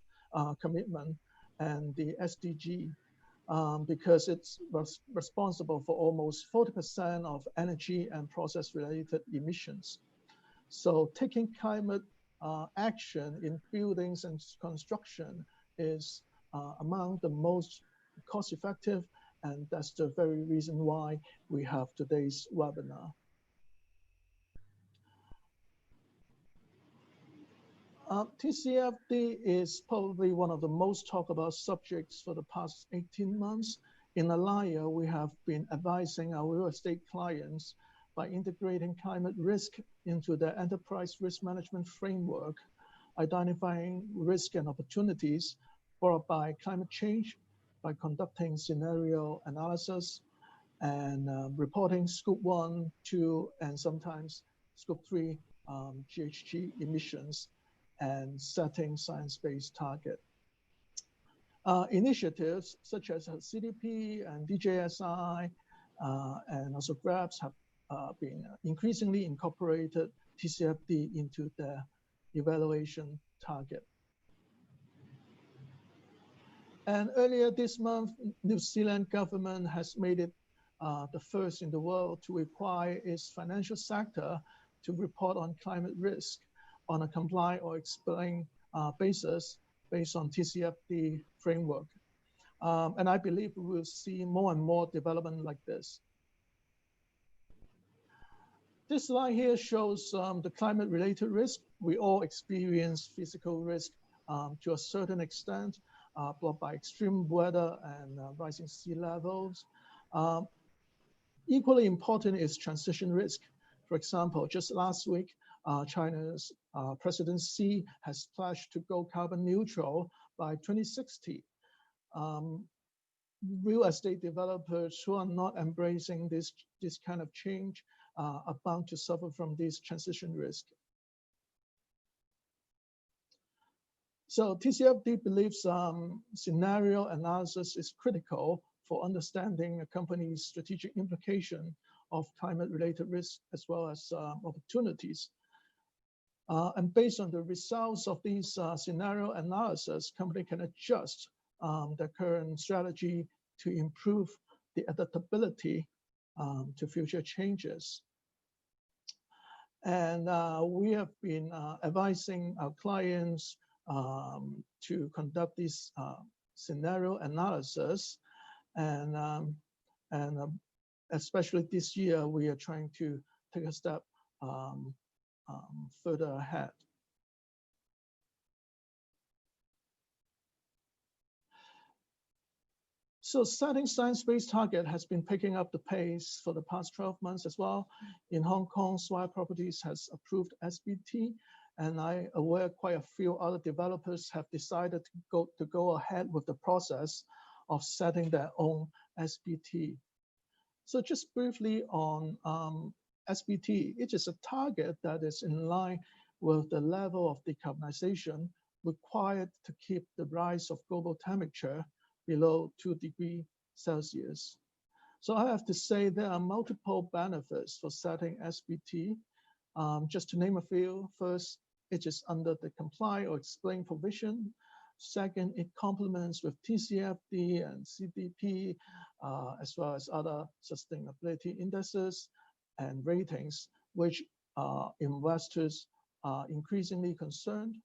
commitment and the SDG, because it's responsible for almost 40% of energy and process-related emissions. So taking climate action in buildings and construction is among the most cost-effective, and that's the very reason why we have today's webinar. TCFD is probably one of the most talked about subjects for the past 18 months. In Alaya, we have been advising our real estate clients by integrating climate risk into their enterprise risk management framework, identifying risk and opportunities brought by climate change by conducting scenario analysis and reporting Scope 1, 2, and sometimes Scope 3 GHG emissions, and setting science-based target. Initiatives such as CDP and DJSI and also GRABS have been increasingly incorporated TCFD into their evaluation target. And earlier this month, New Zealand government has made it the first in the world to require its financial sector to report on climate risk on a comply or explain basis based on TCFD framework. And I believe we will see more and more development like this. This slide here shows the climate-related risk. We all experience physical risk to a certain extent, brought by extreme weather and rising sea levels. Equally important is transition risk. For example, just last week, China's President Xi has pledged to go carbon neutral by 2060. Real estate developers who are not embracing this kind of change are bound to suffer from this transition risk. So TCFD believes scenario analysis is critical for understanding a company's strategic implication of climate-related risks as well as opportunities. And based on the results of these scenario analysis, company can adjust their current strategy to improve the adaptability to future changes. And we have been advising our clients to conduct this scenario analysis, and especially this year, we are trying to take a step further ahead. So setting science-based target has been picking up the pace for the past 12 months as well. In Hong Kong, Swire Properties has approved SBT, and I aware quite a few other developers have decided to go ahead with the process of setting their own SBT. So just briefly on SBT, it is a target that is in line with the level of decarbonization required to keep the rise of global temperature below 2 degrees Celsius. So I have to say there are multiple benefits for setting SBT. Just to name a few, first, it is under the comply or explain provision. Second, it complements with TCFD and CDP, as well as other sustainability indices and ratings, which investors are increasingly concerned.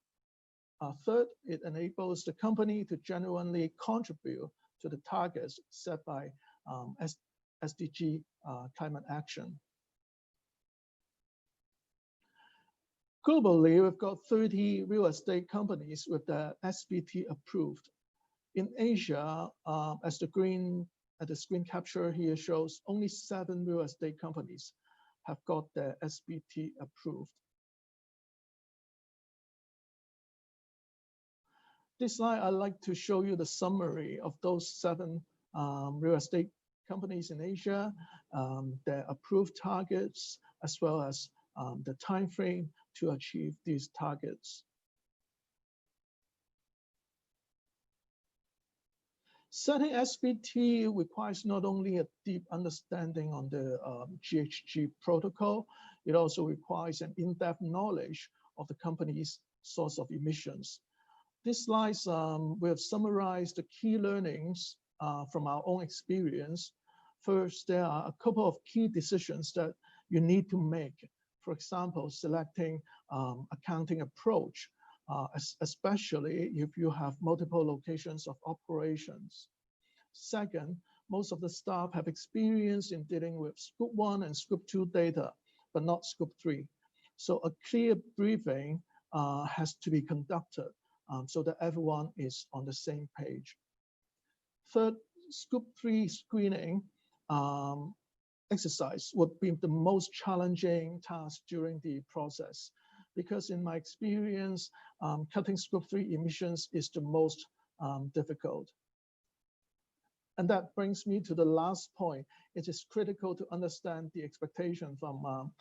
Third, it enables the company to genuinely contribute to the targets set by SDG climate action. Globally, we've got 30 real estate companies with the SBT approved. In Asia, as the screen capture here shows, only 7 real estate companies have got their SBT approved. This slide, I'd like to show you the summary of those 7 real estate companies in Asia, their approved targets, as well as the time frame to achieve these targets. Setting SBT requires not only a deep understanding on the GHG protocol, it also requires an in-depth knowledge of the company's source of emissions. These slides, we have summarized the key learnings from our own experience. First, there are a couple of key decisions that you need to make. For example, selecting accounting approach, especially if you have multiple locations of operations. Second, most of the staff have experience in dealing with Scope 1 and Scope 2 data, but not Scope 3. So a clear briefing has to be conducted so that everyone is on the same page. Third, Scope 3 screening exercise would be the most challenging task during the process, because in my experience, cutting Scope 3 emissions is the most difficult. And that brings me to the last point. It is critical to understand the expectation from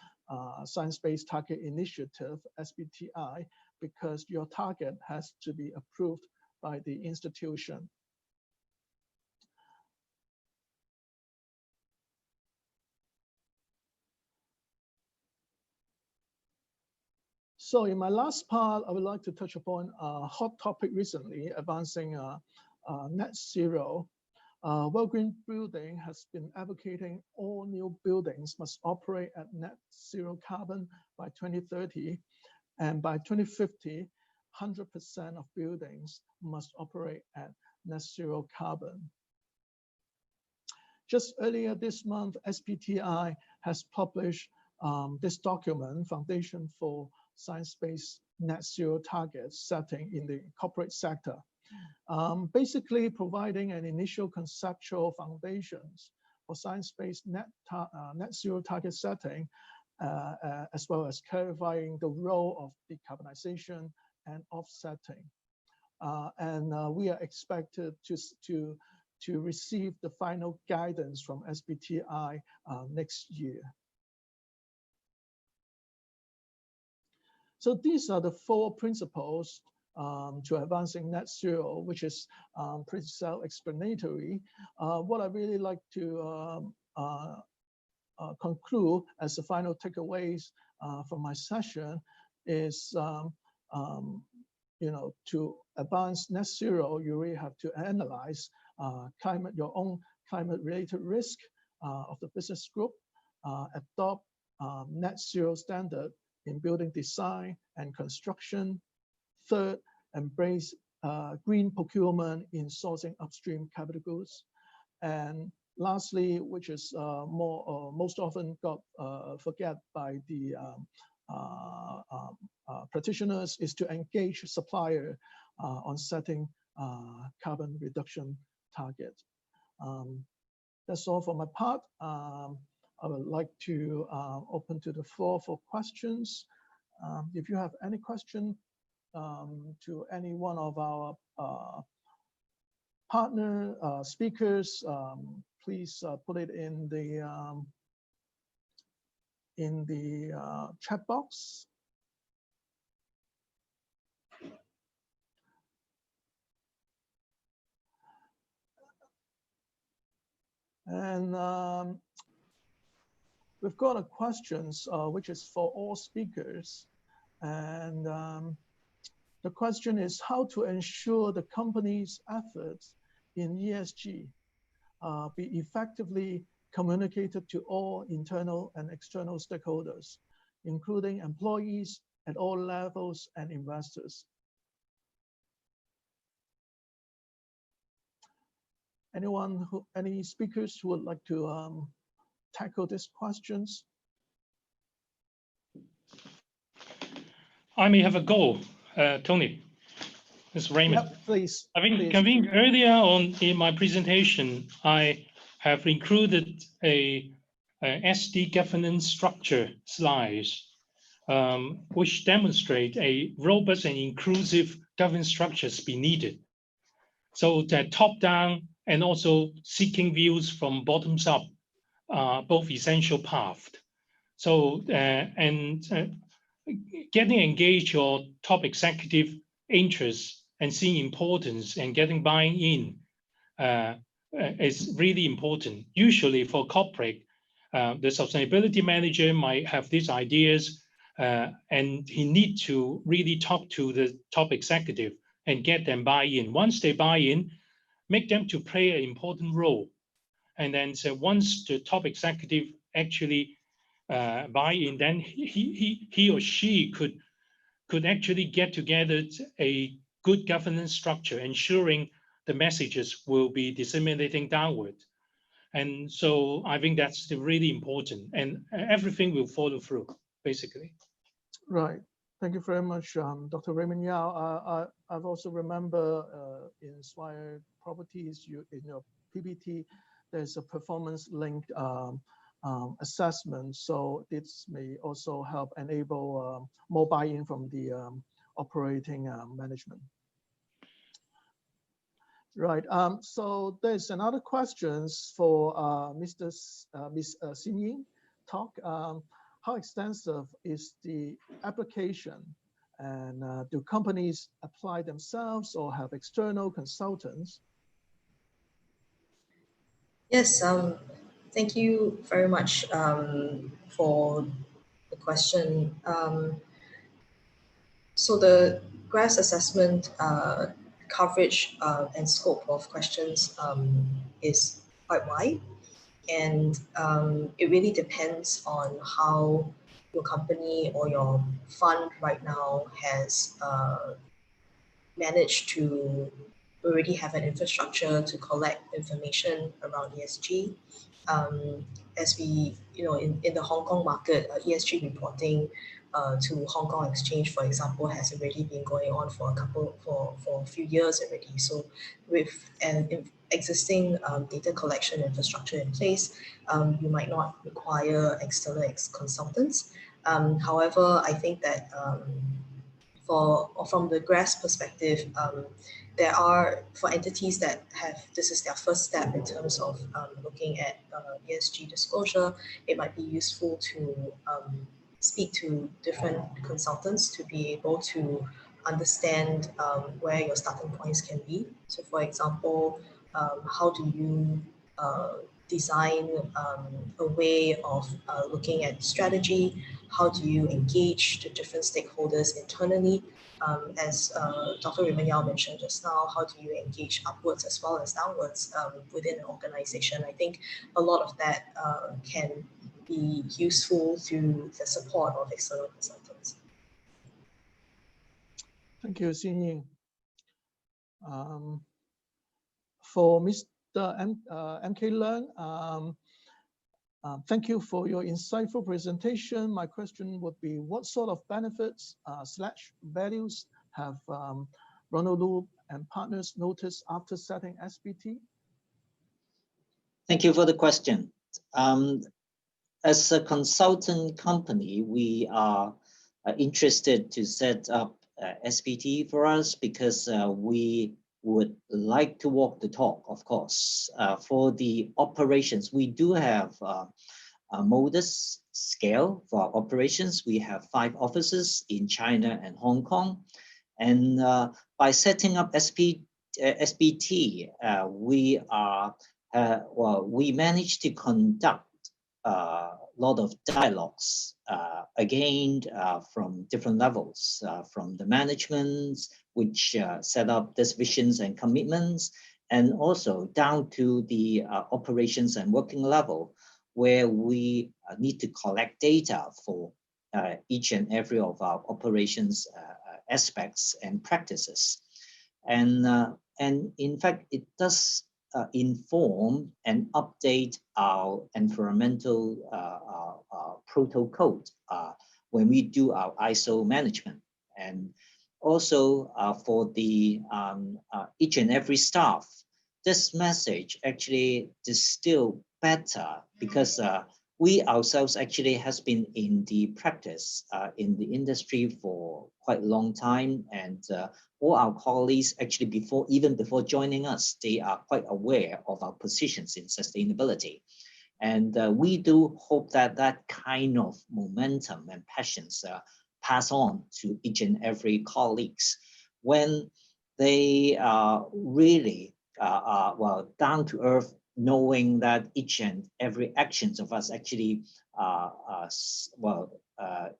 Science-Based Target Initiative, SBTi, because your target has to be approved by the institution. So in my last part, I would like to touch upon a hot topic recently, advancing net zero. World Green Building has been advocating all new buildings must operate at net zero carbon by 2030. And by 2050, 100% of buildings must operate at net zero carbon. Just earlier this month, SBTi has published this document, Foundation for Science-Based Net Zero Targets Setting in the Corporate Sector. Basically providing an initial conceptual foundations for science-based net zero target setting, as well as clarifying the role of decarbonization and offsetting. We are expected to receive the final guidance from SBTi next year. So these are the 4 principles to advancing net zero, which is pretty self-explanatory. What I really like to conclude as the final takeaways from my session is, to advance net zero, you really have to analyze your own climate-related risk of the business group, adopt net zero standard in building design and construction. Third, embrace green procurement in sourcing upstream capital goods. And lastly, which is most often got forget by the practitioners, is to engage supplier on setting carbon reduction target. That's all for my part. I would like to open to the floor for questions. If you have any question to any one of our partner speakers, please put it in the chat box. And we've got a questions which is for all speakers. And the question is how to ensure the company's efforts in ESG be effectively communicated to all internal and external stakeholders, including employees at all levels and investors. Any speakers who would like to tackle these questions? I may have a go, Tony. Ms. Raymond. Yep, please. I think earlier on in my presentation, I have included a SD governance structure slides, which demonstrate a robust and inclusive governance structures be needed. So that top-down and also seeking views from bottoms up are both essential paths. So getting engaged your top executive interests and seeing importance and getting buying in is really important. Usually for corporate, the sustainability manager might have these ideas and he needs to really talk to the top executive and get them buy-in. Once they buy in, make them to play an important role. And then so once the top executive actually buy in, then he or she could actually get together a good governance structure, ensuring the messages will be disseminating downward. And so I think that's really important, and everything will follow through, basically. Right. Thank you very much, Dr. Raymond Yao. I've also remember in Swire Properties, in your PPT, there's a performance-linked assessment. So this may also help enable more buy-in from the operating management. Right. So there's another questions for Ms. Xin Ying talk. How extensive is the application, and do companies apply themselves or have external consultants? Yes, thank you very much for the question. So the GRAS assessment coverage and scope of questions is quite wide. And it really depends on how your company or your fund right now has managed to already have an infrastructure to collect information around ESG. As we, in the Hong Kong market, ESG reporting to Hong Kong Exchange, for example, has already been going on for a few years already. So with an existing data collection infrastructure in place, you might not require external consultants. However, I think that from the GRAS perspective, there are, for entities that this is their first step in terms of looking at ESG disclosure, it might be useful to speak to different consultants to be able to understand where your starting points can be. So for example, how do you design a way of looking at strategy? How do you engage the different stakeholders internally? As Dr. Raymond Yao mentioned just now, how do you engage upwards as well as downwards within an organization? I think a lot of that can be useful through the support of external consultants. Thank you, Xin Ying. For Mr. MK Leung, thank you for your insightful presentation. My question would be, what sort of benefits / values have Ronald Lu and partners noticed after setting SBT? Thank you for the question. As a consultant company, we are interested to set up SBT for us because we would like to walk the talk, of course. For the operations, we do have a modest scale for our operations. We have 5 offices in China and Hong Kong. And by setting up SBT, we managed to conduct a lot of dialogues, again, from different levels, from the management, which set up these visions and commitments, and also down to the operations and working level, where we need to collect data for each and every of our operations aspects and practices. And in fact, it does inform and update our environmental protocol when we do our ISO management. And also for the each and every staff, this message actually distill better because we ourselves actually has been in the practice in the industry for quite a long time, and all our colleagues actually even before joining us, they are quite aware of our positions in sustainability. And we do hope that that kind of momentum and passions pass on to each and every colleagues when they really well, down to earth, knowing that each and every actions of us actually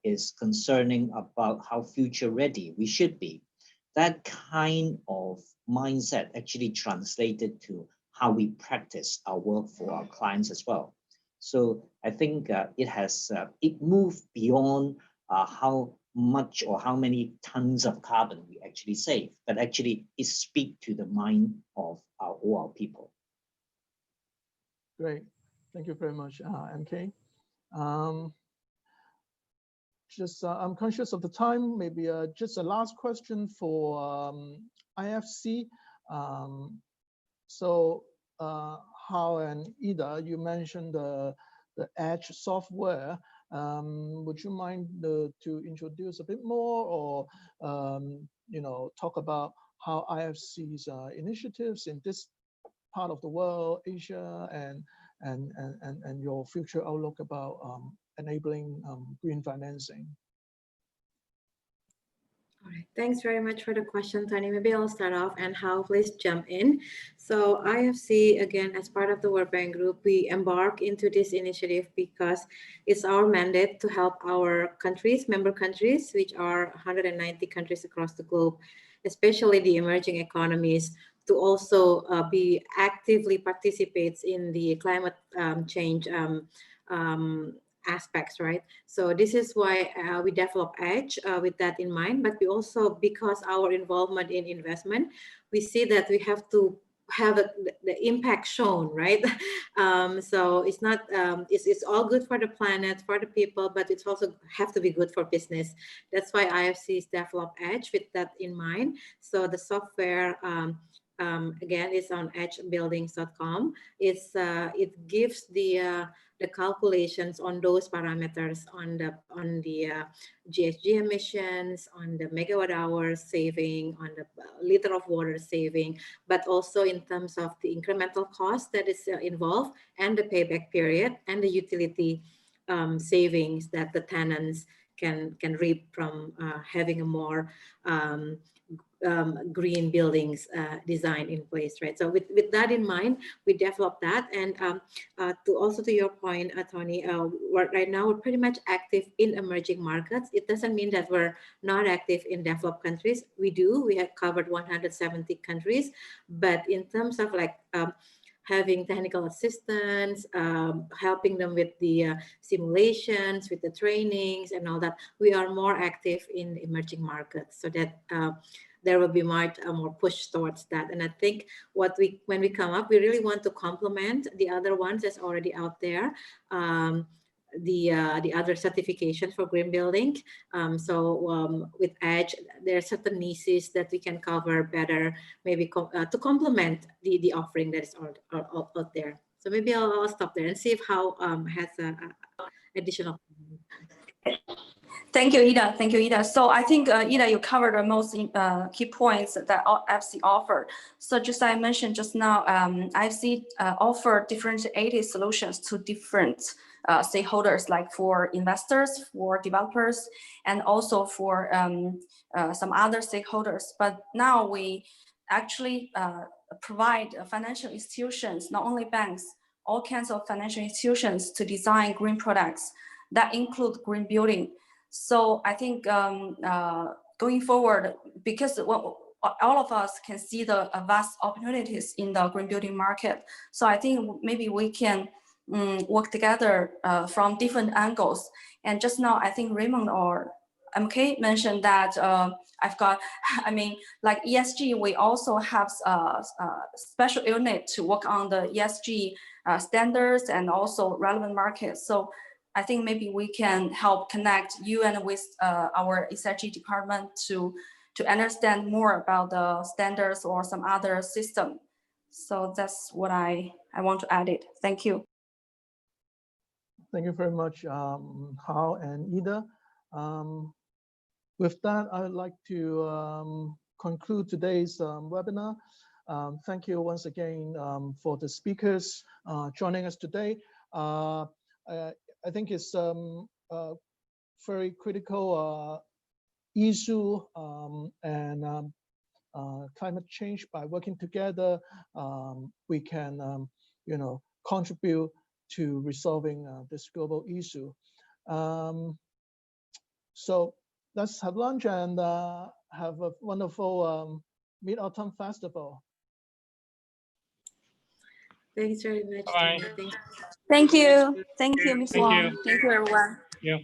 is concerning about how future ready we should be. That kind of mindset actually translated to how we practice our work for our clients as well. So I think it moved beyond how much or how many tons of carbon we actually save, but actually it speaks to the mind of all our people. Great. Thank you very much, MK. I'm conscious of the time. Maybe just a last question for IFC. Hao and Ida, you mentioned the Edge software. Would you mind to introduce a bit more, or talk about how IFC's initiatives in this part of the world, Asia, and your future outlook about enabling green financing? All right, thanks very much for the question, Tony. Maybe I'll start off, and Hao, please jump in. So IFC, again, as part of the World Bank Group, we embark into this initiative because it's our mandate to help our countries, member countries, which are 190 countries across the globe, especially the emerging economies, to also be actively participates in the climate change aspects, right? So this is why we develop Edge with that in mind, but we also, because our involvement in investment, we see that we have to have the impact shown, right? So it's not, it's all good for the planet, for the people, but it's also have to be good for business. That's why IFC's developed Edge with that in mind. So the software, again, is on edgebuildings.com. It gives the calculations on those parameters, on the GHG emissions, on the megawatt hours saving, on the liter of water saving, but also in terms of the incremental cost that is involved, and the payback period, and the utility savings that the tenants can reap from having a more green buildings design in place, right? So with that in mind, we developed that. And to your point, Tony, right now we're pretty much active in emerging markets. It doesn't mean that we're not active in developed countries. We have covered 170 countries, but in terms of like having technical assistance, helping them with the simulations, with the trainings and all that, we are more active in emerging markets, so that there will be much more push towards that. And I think when we come up, we really want to complement the other ones that's already out there, the other certification for green building. With Edge, there are certain niches that we can cover better, maybe to complement the offering that is out there. So maybe I'll stop there and see if Hao has additional. Thank you, Ida. Thank you, Ida. So I think, Ida, you covered the most key points that IFC offered. So just I mentioned just now, IFC offer differentiated solutions to different stakeholders, like for investors, for developers, and also for some other stakeholders. But now we actually provide financial institutions, not only banks, all kinds of financial institutions to design green products that include green building. So I think going forward, because all of us can see the vast opportunities in the green building market. So I think maybe we can work together from different angles. And just now, I think Raymond or MK mentioned that I've got, I mean, like ESG, we also have a special unit to work on the ESG standards and also relevant markets. So I think maybe we can help connect you and with our ESG department to understand more about the standards or some other system. So that's what I want to add it. Thank you. Thank you very much, Hao and Ida. With that, I would like to conclude today's webinar. Thank you once again for the speakers joining us today. I think it's a very critical issue, and climate change. By working together, we can, contribute to resolving this global issue. So let's have lunch and have a wonderful Mid-Autumn Festival. Thanks very much. Bye. Tina. Thanks. Thank you. Thank you, Ms. Thank Wong. you. Thank you, everyone. Yeah.